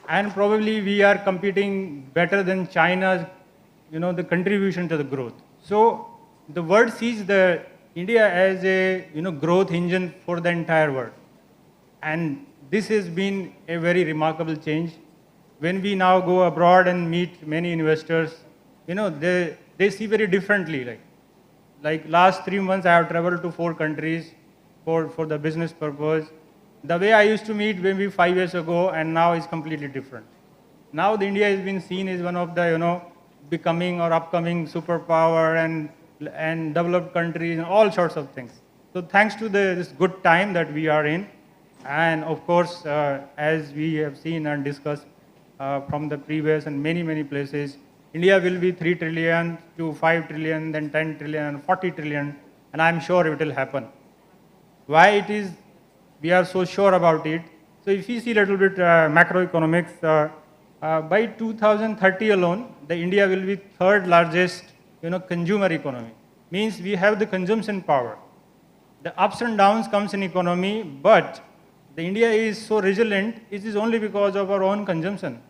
And probably we are competing better than China's, the contribution to the growth. So the world sees the India as a, growth engine for the entire world. And this has been a very remarkable change. When we now go abroad and meet many investors, they see very differently. Like last 3 months, I have traveled to 4 countries for the business purpose. The way I used to meet maybe 5 years ago and now is completely different. Now the India has been seen as one of the, becoming or upcoming superpower and developed countries and all sorts of things. So thanks to this good time that we are in, and of course, as we have seen and discussed from the previous and many, many places, India will be 3 trillion to 5 trillion, then 10 trillion and 40 trillion, and I'm sure it will happen. Why it is we are so sure about it? So if you see a little bit macroeconomics, by 2030 alone, the India will be 3rd largest, consumer economy. Means we have the consumption power. The ups and downs comes in economy, but the India is so resilient. It is only because of our own consumption,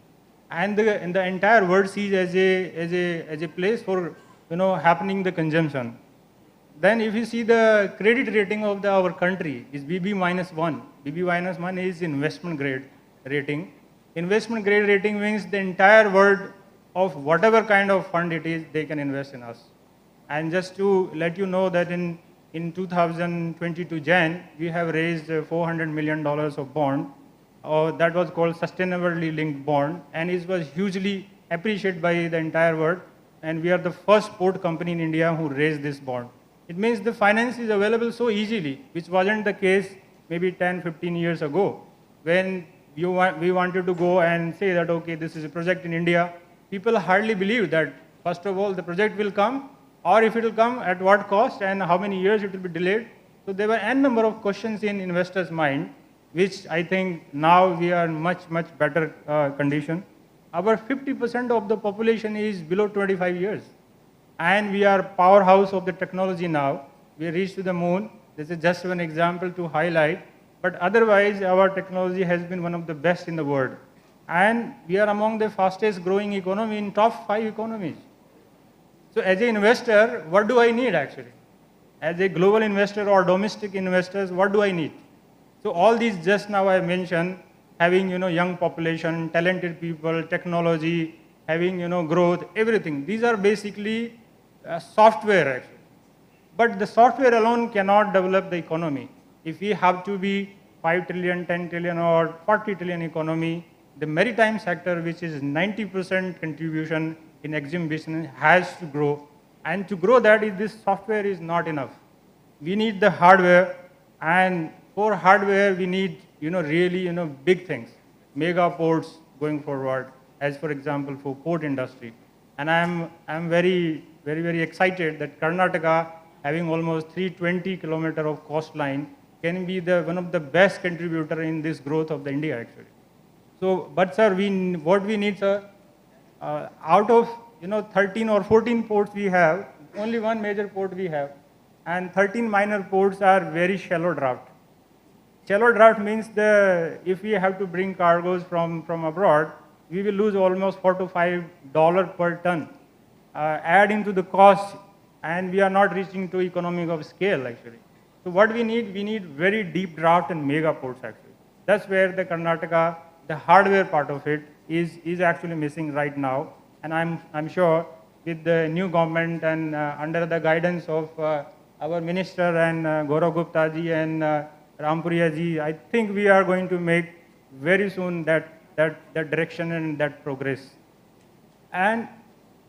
and the entire world sees as a place for happening the consumption. Then if you see the credit rating of our country is BB-1. BB-1 is investment grade rating. Investment grade rating means the entire world of whatever kind of fund it is, they can invest in us. And just to let you know that in 2022 Jan, we have raised $400 million of bond. That was called sustainably linked bond, and it was hugely appreciated by the entire world. And we are the first port company in India who raised this bond. It means the finance is available so easily, which wasn't the case maybe 10, 15 years ago. When we wanted to go and say that, okay, this is a project in India, people hardly believe that, first of all, the project will come, or if it will come, at what cost and how many years it will be delayed. So there were n number of questions in investors' mind, which I think now we are in much, much better condition. Our 50% of the population is below 25 years. And we are powerhouse of the technology now. We reached to the moon. This is just one example to highlight. But otherwise, our technology has been one of the best in the world. And we are among the fastest growing economy in top 5 economies. So as an investor, what do I need actually? As a global investor or domestic investors, what do I need? So all these just now I mentioned, having young population, talented people, technology, having growth, everything. These are basically software actually. But the software alone cannot develop the economy. If we have to be 5 trillion, 10 trillion or 40 trillion economy, the maritime sector, which is 90% contribution in EXIM business, has to grow. And to grow that, this software is not enough. We need the hardware, and for hardware we need really big things, mega ports going forward, as for example for port industry. And I'm very excited that Karnataka, having almost 320 kilometer of coastline, can be one of the best contributor in this growth of the India actually. So, but sir, what we need, sir, out of 13 or 14 ports we have, only one major port we have, and 13 minor ports are very shallow draft. Shallow draft means if we have to bring cargoes from abroad, we will lose almost $4 to $5 per ton. Add into the cost, and we are not reaching to economy of scale actually. So what we need very deep draft and mega ports actually. That's where the Karnataka, the hardware part of it is actually missing right now. And I'm sure with the new government and under the guidance of our minister and Gaurav Gupta ji and Rampuriya ji, I think we are going to make very soon that direction and that progress. And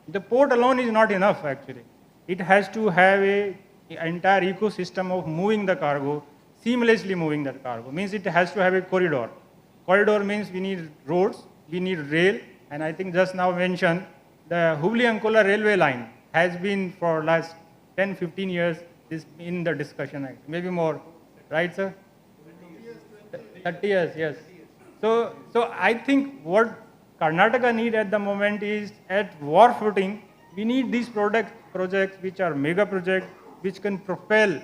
the port alone is not enough actually. It has to have an entire ecosystem of moving the cargo, seamlessly moving that cargo. Means it has to have a corridor. Corridor means we need roads, we need rail, and I think just now mentioned the Hubli-Ankola railway line has been for last 10-15 years in the discussion, maybe more, right sir? 30 years, yes. So I think what Karnataka need at the moment is at war footing, we need these projects which are mega projects, which can propel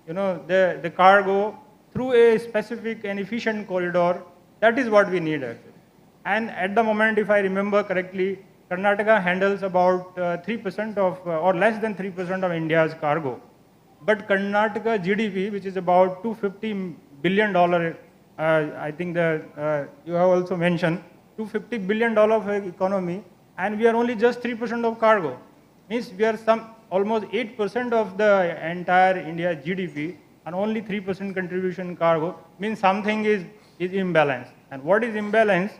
the cargo through a specific and efficient corridor. That is what we need actually. And at the moment, if I remember correctly, Karnataka handles about 3% of, or less than 3% of India's cargo. But Karnataka GDP, which is about $250 billion, I think you have also mentioned, $250 billion of economy, and we are only just 3% of cargo. Means we are almost 8% of the entire India GDP, and only 3% contribution cargo, means something is imbalanced. And what is imbalance?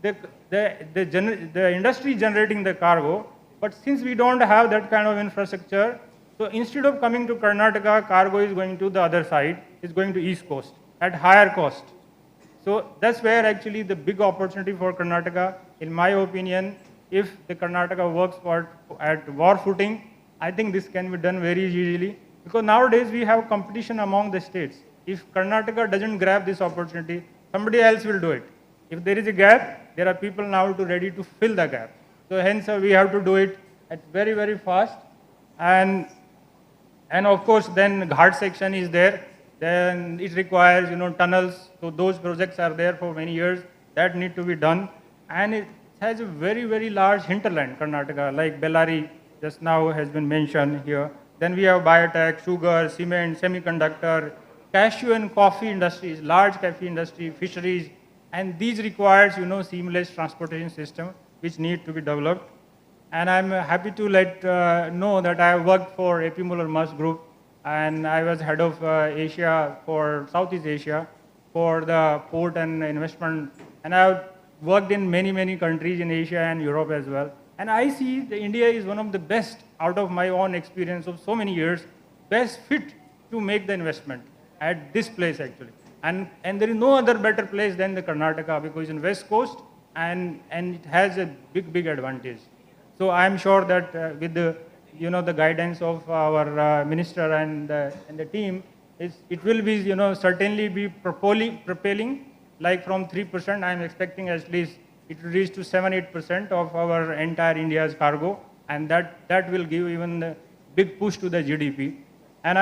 The industry generating the cargo, but since we don't have that kind of infrastructure, so instead of coming to Karnataka, cargo is going to the other side, is going to East Coast at higher cost. So that's where actually the big opportunity for Karnataka, in my opinion, if the Karnataka works at war footing, I think this can be done very easily, because nowadays we have competition among the states. If Karnataka doesn't grab this opportunity, somebody else will do it. If there is a gap, there are people now ready to fill the gap. So hence we have to do it at very fast. And of course then Ghat section is there. Then it requires tunnels. So those projects are there for many years. That need to be done. And it has a very large hinterland, Karnataka, like Bellary just now has been mentioned here. Then we have biotech, sugar, cement, semiconductor, cashew and coffee industries, large coffee industry, fisheries, and these requires seamless transportation system which need to be developed. And I'm happy to know that I have worked for AP Muller Musk Group, and I was head of Asia for Southeast Asia for the port and investment, and I have worked in many countries in Asia and Europe as well. And I see that India is one of the best, out of my own experience of so many years, best fit to make the investment at this place actually. And there is no other better place than the Karnataka, because it's in West Coast and it has a big advantage. So I'm sure that with the the guidance of our minister and the team, it will be certainly be propelling like from 3%. I'm expecting at least it will reach to 7-8% of our entire India's cargo, and that will give even a big push to the GDP. And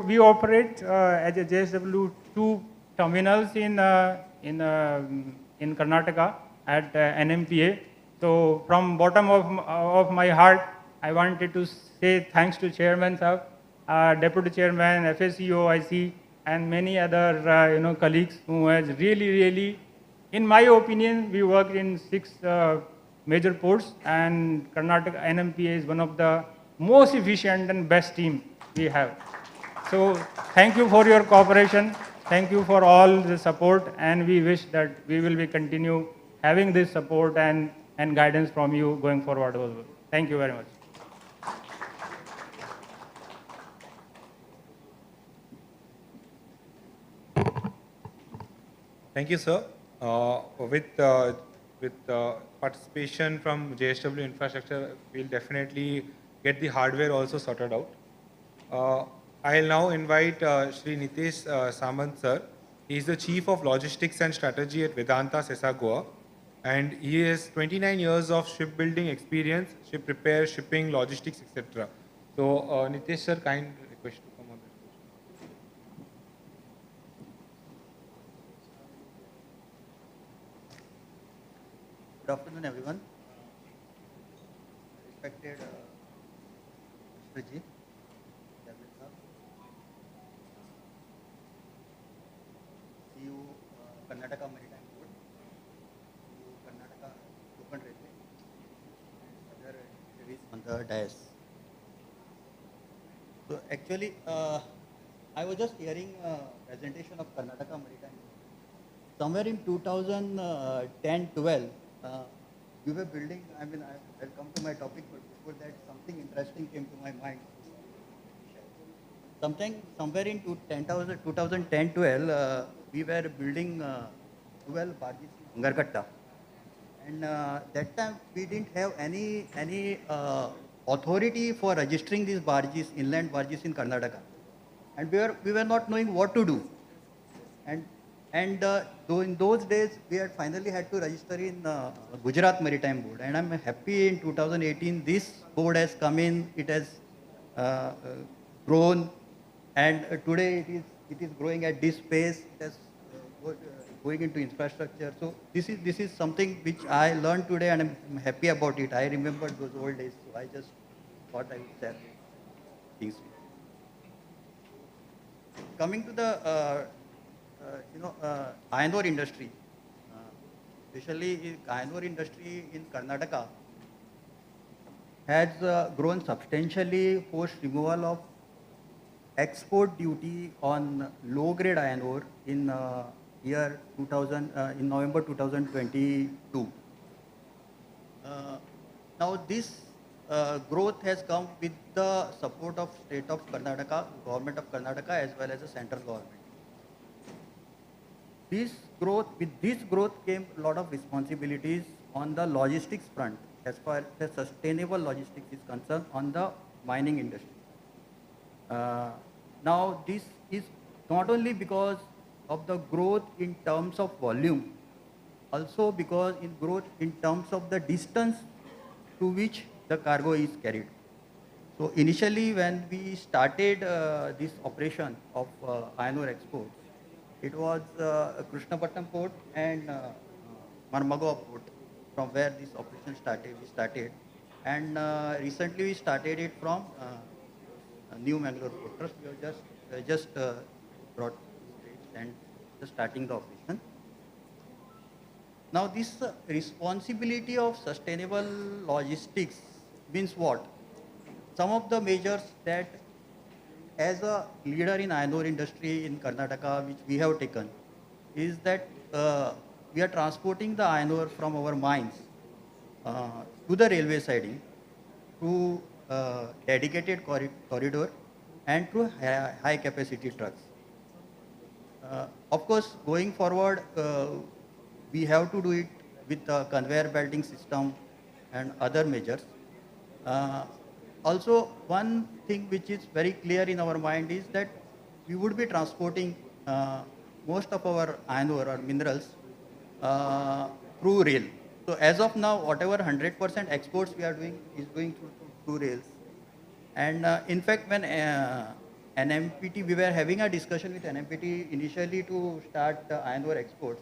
we operate as a JSW 2 terminals in Karnataka at NMPA. So from bottom of my heart, I wanted to say thanks to Chairman Sahab, Deputy Chairman, FSCO, IC, and many other colleagues who has really, in my opinion, we work in 6 major ports, and Karnataka NMPA is one of the most efficient and best team we have. So thank you for your cooperation. Thank you for all the support, and we wish that we will be continue having this support and guidance from you going forward also. Thank you very much. Thank you, sir. With with participation from JSW Infrastructure, we'll definitely get the hardware also sorted out. I'll now invite Shri Nitesh Samant sir. He is the Chief of Logistics and Strategy at Vedanta Sesa Goa, and he has 29 years of shipbuilding experience, ship repair, shipping, logistics, etc. So, Nitesh sir, kind request to come on the stage. Good afternoon, everyone. Respected Mr. Ji, Chairman Sir, CEO Karnataka Maritime Board, CEO Karnataka Open Railway, and other dignitaries on the dais. So actually, I was just hearing a presentation of Karnataka Maritime Board. Somewhere in 2010-12, we were building, I'll come to my topic, but before that, something interesting came to my mind. Somewhere in 2010-12, we were building 12 barges in Angarkatta. And that time, we didn't have any authority for registering these barges, inland barges in Karnataka. And we were not knowing what to do. And though in those days, we had finally had to register in Gujarat Maritime Board. And I'm happy in 2018, this board has come in, it has grown. And today it is growing at this pace, it has going into infrastructure. So this is something which I learned today and I'm happy about it. I remember those old days, so I just thought I would share things with you. Coming to the iron ore industry, especially iron ore industry in Karnataka, has grown substantially post removal of export duty on low-grade iron ore in year 2000, in November 2022. Now this growth has come with the support of state of Karnataka, government of Karnataka, as well as the central government. With this growth came a lot of responsibilities on the logistics front as far as sustainable logistics is concerned on the mining industry. Now this is not only because of the growth in terms of volume, also because in growth in terms of the distance to which the cargo is carried. So initially when we started this operation of iron ore exports, it was Krishnapatnam port and Marmagaon port from where this operation started. And recently we started it from New Mangalore port trust. We have just brought this and just starting the operation. Now this responsibility of sustainable logistics means what? Some of the measures that as a leader in iron ore industry in Karnataka, which we have taken, is that we are transporting the iron ore from our mines to the railway siding through dedicated corridor and through high capacity trucks. Of course, going forward, we have to do it with the conveyor belting system and other measures. Also, one thing which is very clear in our mind is that we would be transporting most of our iron ore or minerals through rail. So as of now, whatever 100% exports we are doing is going through rails. And in fact, when NMPT, we were having a discussion with NMPT initially to start iron ore exports.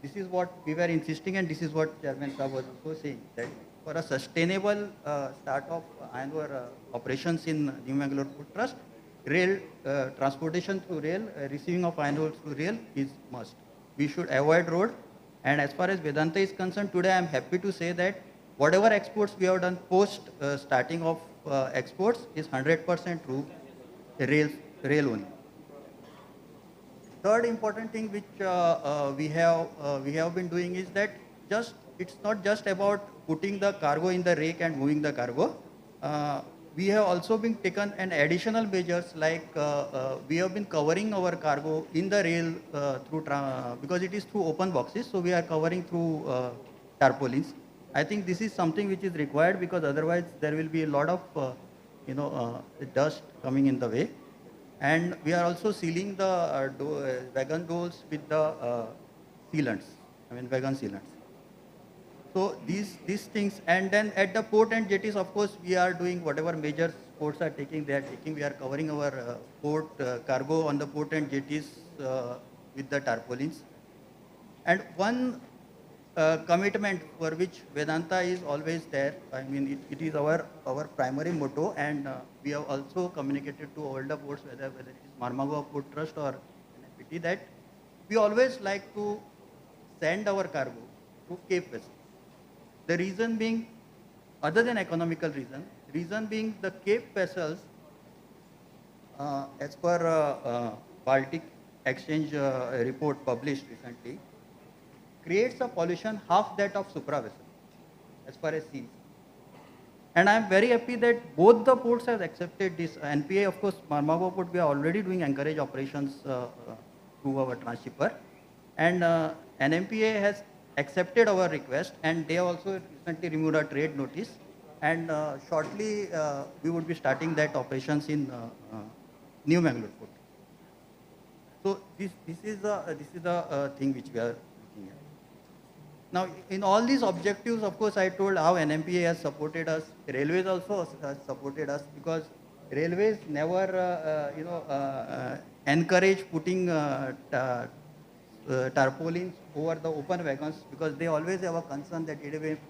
This is what we were insisting, and this is what Chairman Saab was also saying, that for a sustainable start of iron ore operations in New Mangalore Port Trust, rail transportation through rail, receiving of iron ore through rail is must. We should avoid road. And as far as Vedanta is concerned, today I am happy to say that whatever exports we have done post starting of exports is 100% through rail only. Third important thing which we have been doing is that it's not just about putting the cargo in the rake and moving the cargo. We have also been taken an additional measures like we have been covering our cargo in the rail through because it is through open boxes, so we are covering through tarpaulins. I think this is something which is required because otherwise there will be a lot of dust coming in the way. And we are also sealing the wagon doors with the sealants, wagon sealants. So these things, and then at the port and jetties, of course, we are doing whatever measures ports are taking, they are taking. We are covering our port cargo on the port and jetties with the tarpaulins. And one commitment for which Vedanta is always there, it is our primary motto, and we have also communicated to all the ports, whether it is Marmagao Port Trust or NFPT, that we always like to send our cargo to Cape Vessels. The reason being, other than economical reason being the Cape vessels, as per Baltic Exchange report published recently, creates a pollution half that of Supra vessel, as far as seas. And I am very happy that both the ports have accepted this. NPA, of course, Marmagao Port, we are already doing anchorage operations through our transshipper. And NMPA has accepted our request, and they also recently removed a trade notice. And shortly, we would be starting that operations in New Mangalore Port. So this is the thing which we are looking at. Now, in all these objectives, of course, I told how NMPA has supported us. Railways also has supported us, because railways never, encourage putting tarpaulins over the open wagons, because they always have a concern that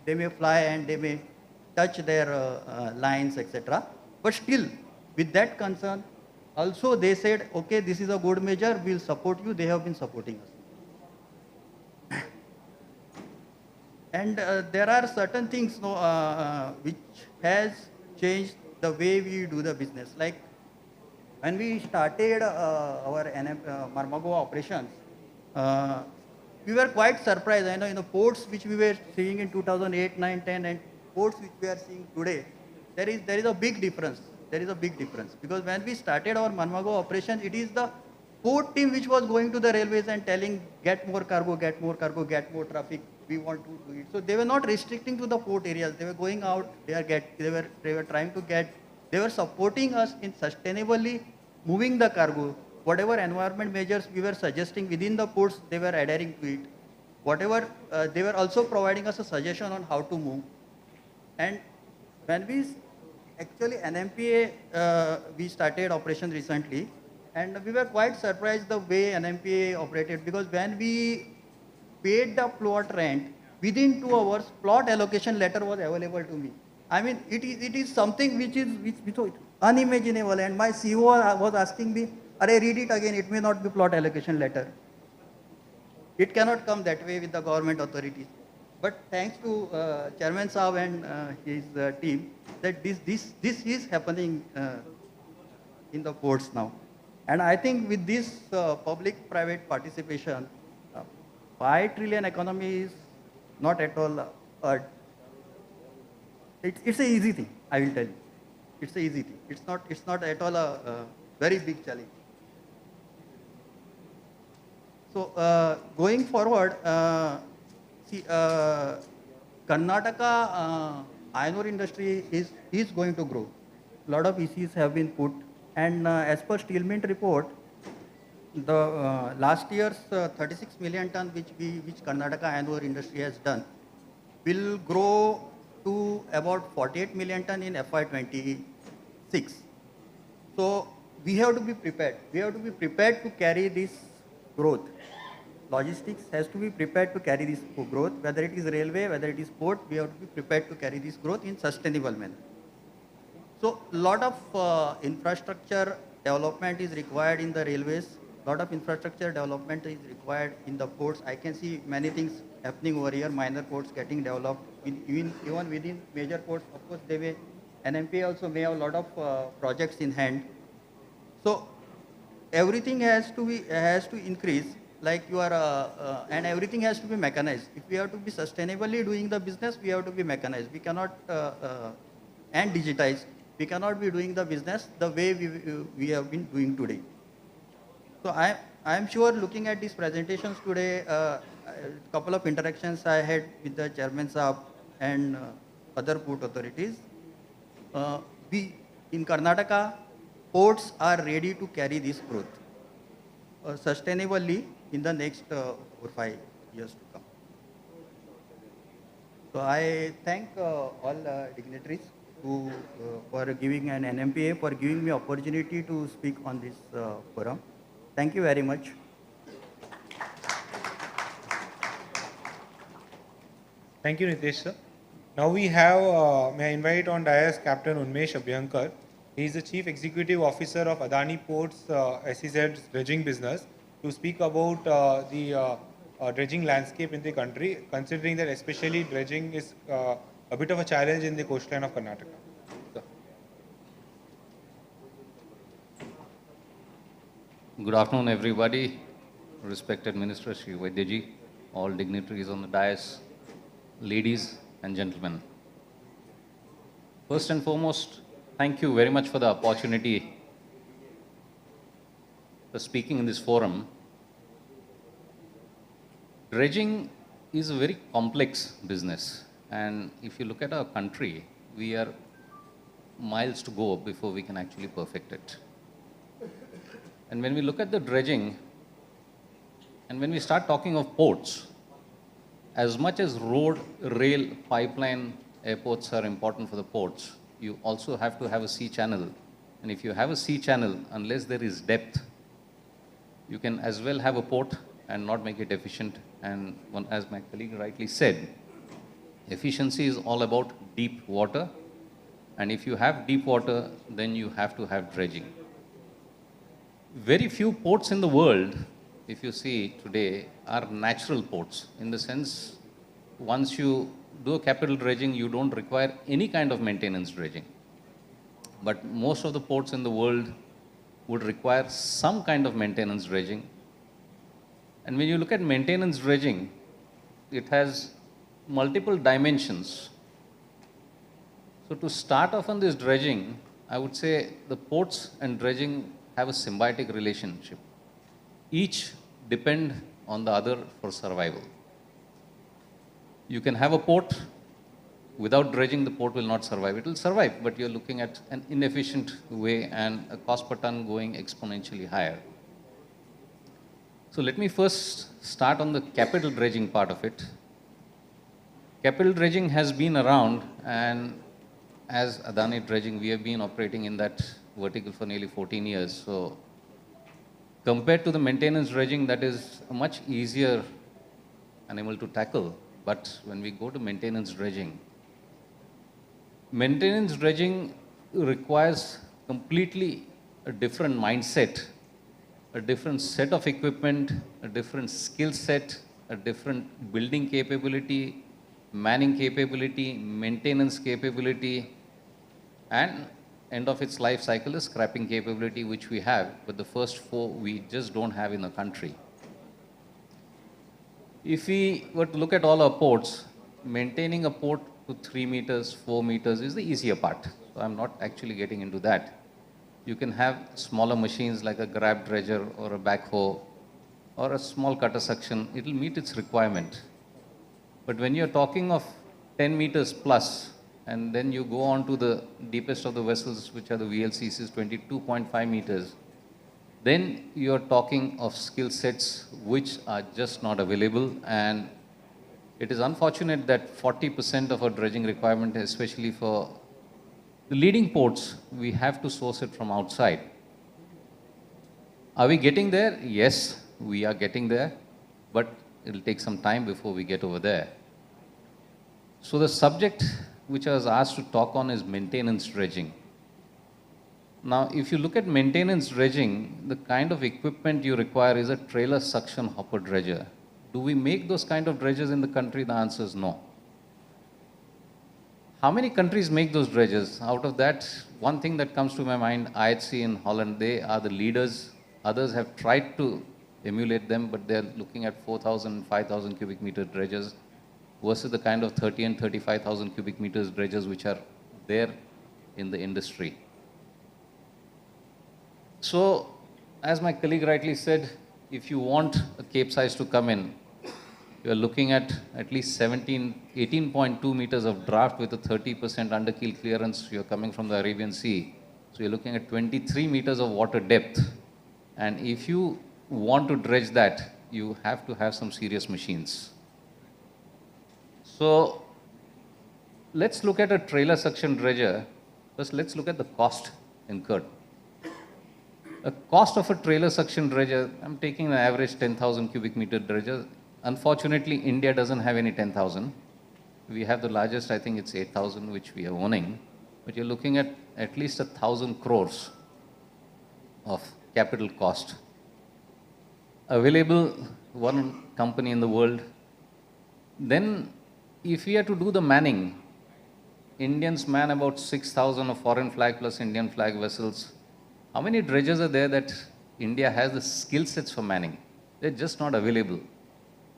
they may fly and they may touch their lines, etc. But still, with that concern, also they said, okay, this is a good measure, we'll support you. They have been supporting us. And there are certain things which has changed the way we do the business. Like when we started our Marmagao operations, we were quite surprised. I know in the ports which we were seeing in 2008, 9, 10, and ports which we are seeing today, there is a big difference. There is a big difference, because when we started our Marmagao operation, it is the port team which was going to the railways and telling, get more cargo, get more cargo, get more traffic, we want to do it. So they were not restricting to the port areas. They were going out, they were trying to get, they were supporting us in sustainably moving the cargo. Whatever environment measures we were suggesting within the ports, they were adhering to it. Whatever, they were also providing us a suggestion on how to move. And when we, actually NMPA, we started operation recently, and we were quite surprised the way NMPA operated, because when we paid the plot rent, within 2 hours, plot allocation letter was available to me. I mean, it is something which is unimaginable, and my CEO was asking me, read it again, it may not be plot allocation letter. It cannot come that way with the government authorities. But thanks to Chairman Saab and his team, that this is happening in the ports now. And I think with this public-private participation, 5 trillion economy is not at all, it's an easy thing, I will tell you. It's an easy thing. It's not at all a very big challenge. So going forward, Karnataka iron ore industry is going to grow. A lot of ECs have been put, and as per Steel Mint report, the last year's 36 million ton which Karnataka iron ore industry has done will grow to about 48 million ton in FY26. So we have to be prepared. We have to be prepared to carry this growth. Logistics has to be prepared to carry this growth, whether it is railway, whether it is port, we have to be prepared to carry this growth in sustainable manner. So a lot of infrastructure development is required in the railways, a lot of infrastructure development is required in the ports. I can see many things happening over here, minor ports getting developed, even within major ports. Of course, NMPA also may have a lot of projects in hand. So everything has to increase. Like you are, and everything has to be mechanized. If we have to be sustainably doing the business, we have to be mechanized. We cannot, and digitized. We cannot be doing the business the way we have been doing today. So I am sure, looking at these presentations today, couple of interactions I had with the chairman Saab and other port authorities. We in Karnataka, ports are ready to carry this growth sustainably in the next 4 or 5 years to come. So I thank all dignitaries who for giving an NMPA for giving me opportunity to speak on this forum. Thank you very much. Thank you, Nitesh sir. Now we have, may I invite on dais Captain Unmesh Abhyankar. He is the Chief Executive Officer of Adani Ports SEZ's dredging business to speak about the dredging landscape in the country, considering that especially dredging is a bit of a challenge in the coastline of Karnataka. Sir. Good afternoon, everybody. Respected Minister Shri Vaidyaji, all dignitaries on the dais, ladies and gentlemen. First and foremost, thank you very much for the opportunity for speaking in this forum. Dredging is a very complex business, and if you look at our country, we are miles to go before we can actually perfect it. And when we look at the dredging, and when we start talking of ports, as much as road, rail, pipeline, airports are important for the ports, you also have to have a sea channel. And if you have a sea channel, unless there is depth, you can as well have a port and not make it efficient. And as my colleague rightly said, efficiency is all about deep water. And if you have deep water, then you have to have dredging. Very few ports in the world, if you see today, are natural ports. In the sense, once you do a capital dredging, you don't require any kind of maintenance dredging. But most of the ports in the world would require some kind of maintenance dredging. And when you look at maintenance dredging, it has multiple dimensions. So to start off on this dredging, I would say the ports and dredging have a symbiotic relationship. Each depend on the other for survival. You can have a port, without dredging the port will not survive. It will survive, but you're looking at an inefficient way and a cost per ton going exponentially higher. So let me first start on the capital dredging part of it. Capital dredging has been around, and as Adani Dredging, we have been operating in that vertical for nearly 14 years. So compared to the maintenance dredging, that is a much easier animal to tackle. But when we go to maintenance dredging requires completely a different mindset, a different set of equipment, a different skill set, a different building capability, manning capability, maintenance capability, and end of its life cycle is scrapping capability, which we have, but the first four we just don't have in the country. If we were to look at all our ports, maintaining a port to 3 meters, 4 meters is the easier part. So I'm not actually getting into that. You can have smaller machines like a grab dredger or a backhoe or a small cutter suction. It will meet its requirement. But when you're talking of 10 meters plus, and then you go on to the deepest of the vessels, which are the VLCCs, 22.5 meters, then you're talking of skill sets which are just not available. And it is unfortunate that 40% of our dredging requirement, especially for the leading ports, we have to source it from outside. Are we getting there? Yes, we are getting there, but it'll take some time before we get over there. So the subject which I was asked to talk on is maintenance dredging. Now, if you look at maintenance dredging, the kind of equipment you require is a trailer suction hopper dredger. Do we make those kind of dredgers in the country? The answer is no. How many countries make those dredgers? Out of that, one thing that comes to my mind, IHC in Holland, they are the leaders. Others have tried to emulate them, but they're looking at 4,000, 5,000 cubic meter dredgers versus the kind of 30 and 35,000 cubic meters dredgers which are there in the industry. So, as my colleague rightly said, if you want a capesize to come in, you're looking at least 18.2 meters of draft with a 30% underkeel clearance. You're coming from the Arabian Sea. So you're looking at 23 meters of water depth. And if you want to dredge that, you have to have some serious machines. So let's look at a trailer suction dredger. First, let's look at the cost incurred. The cost of a trailer suction dredger, I'm taking an average 10,000 cubic meter dredger. Unfortunately, India doesn't have any 10,000. We have the largest, I think it's 8,000, which we are owning. But you're looking at least 1,000 crores of capital cost. Available, one company in the world. Then, if we are to do the manning, Indians man about 6,000 of foreign flag plus Indian flag vessels. How many dredgers are there that India has the skill sets for manning? They're just not available.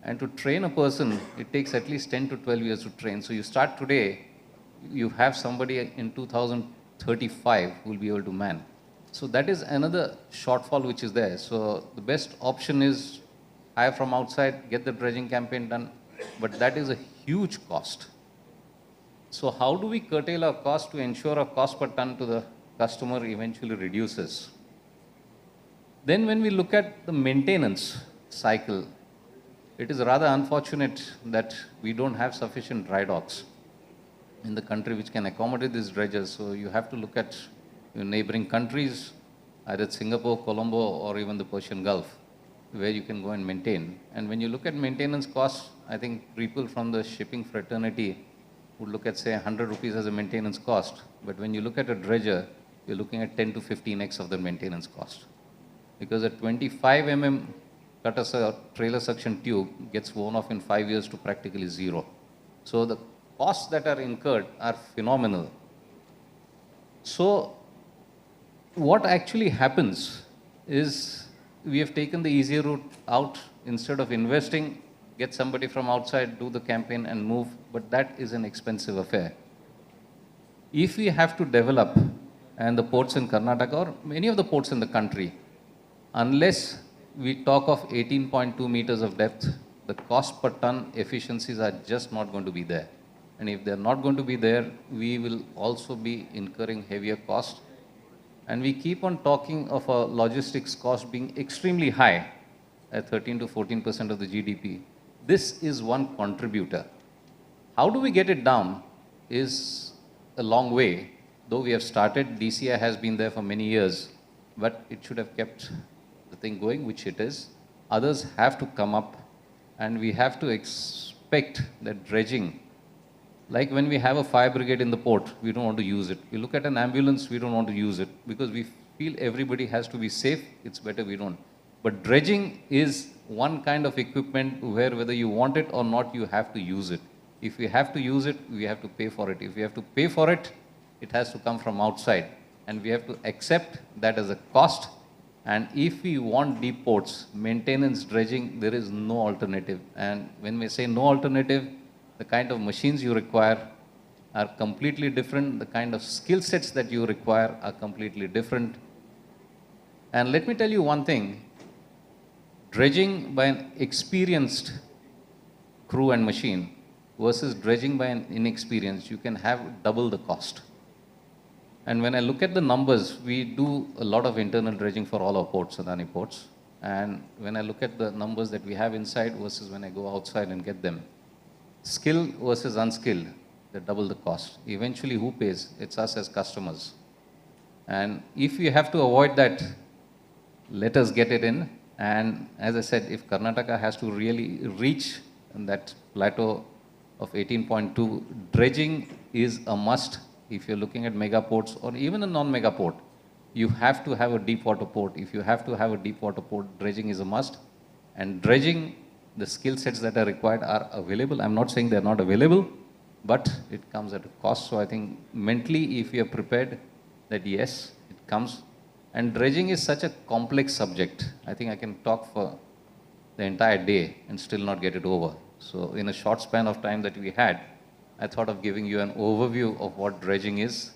And to train a person, it takes at least 10 to 12 years to train. So you start today, you have somebody in 2035 who will be able to man. So that is another shortfall which is there. So the best option is hire from outside, get the dredging campaign done, but that is a huge cost. So how do we curtail our cost to ensure our cost per ton to the customer eventually reduces? Then when we look at the maintenance cycle, it is rather unfortunate that we don't have sufficient dry docks in the country which can accommodate these dredgers. So you have to look at your neighboring countries, either Singapore, Colombo, or even the Persian Gulf, where you can go and maintain. And when you look at maintenance costs, I think people from the shipping fraternity would look at, say, 100 rupees as a maintenance cost. But when you look at a dredger, you're looking at 10 to 15x of the maintenance cost. Because a 25 mm trailer suction tube gets worn off in 5 years to practically zero. So the costs that are incurred are phenomenal. So what actually happens is we have taken the easier route out. Instead of investing, get somebody from outside, do the campaign and move, but that is an expensive affair. If we have to develop, and the ports in Karnataka or many of the ports in the country, unless we talk of 18.2 meters of depth, the cost per ton efficiencies are just not going to be there. And if they're not going to be there, we will also be incurring heavier cost. And we keep on talking of a logistics cost being extremely high at 13 to 14% of the GDP. This is one contributor. How do we get it down is a long way. Though we have started, DCI has been there for many years, but it should have kept the thing going, which it is. Others have to come up, and we have to expect that dredging, like when we have a fire brigade in the port, we don't want to use it. We look at an ambulance, we don't want to use it because we feel everybody has to be safe. It's better we don't. But dredging is one kind of equipment where whether you want it or not, you have to use it. If we have to use it, we have to pay for it. If we have to pay for it, it has to come from outside. And we have to accept that as a cost. And if we want deep ports, maintenance, dredging, there is no alternative. And when we say no alternative, the kind of machines you require are completely different. The kind of skill sets that you require are completely different. And let me tell you one thing. Dredging by an experienced crew and machine versus dredging by an inexperienced, you can have double the cost. And when I look at the numbers, we do a lot of internal dredging for all our ports, Adani ports. And when I look at the numbers that we have inside versus when I go outside and get them, skill versus unskilled, they double the cost. Eventually, who pays? It's us as customers. And if we have to avoid that, let us get it in. And as I said, if Karnataka has to really reach that plateau of 18.2, dredging is a must. If you're looking at mega ports or even a non-mega port, you have to have a deep water port. If you have to have a deep water port, dredging is a must. And dredging, the skill sets that are required are available. I'm not saying they're not available, but it comes at a cost. So I think mentally, if you're prepared, that yes, it comes. And dredging is such a complex subject. I think I can talk for the entire day and still not get it over. So in a short span of time that we had, I thought of giving you an overview of what dredging is.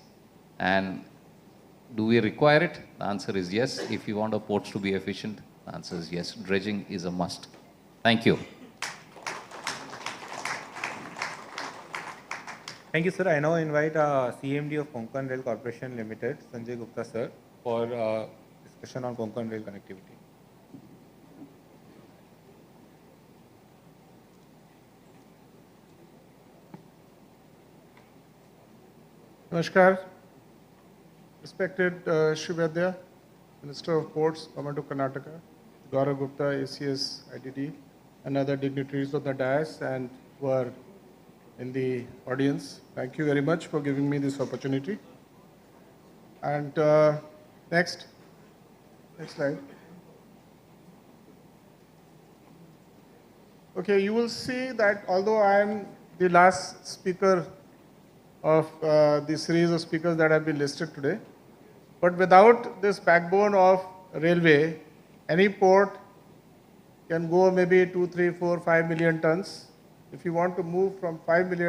And do we require it? The answer is yes. If you want our ports to be efficient, the answer is yes. Dredging is a must. Thank you. Thank you, sir. I now invite CMD of Konkan Rail Corporation Limited, Sanjay Gupta, sir, for discussion on Konkan Rail connectivity. Namaskar. Respected Shubhadya, Minister of Ports, Government of Karnataka, Gaurav Gupta, ACS, IDD, and other dignitaries of the dais and who are in the audience. Thank you very much for giving me this opportunity. And next slide. Okay, you will see that although I am the last speaker of the series of speakers that have been listed today, but without this backbone of railway, any port can go maybe 2, 3, 4, 5 million tons. If you want to move from 5 million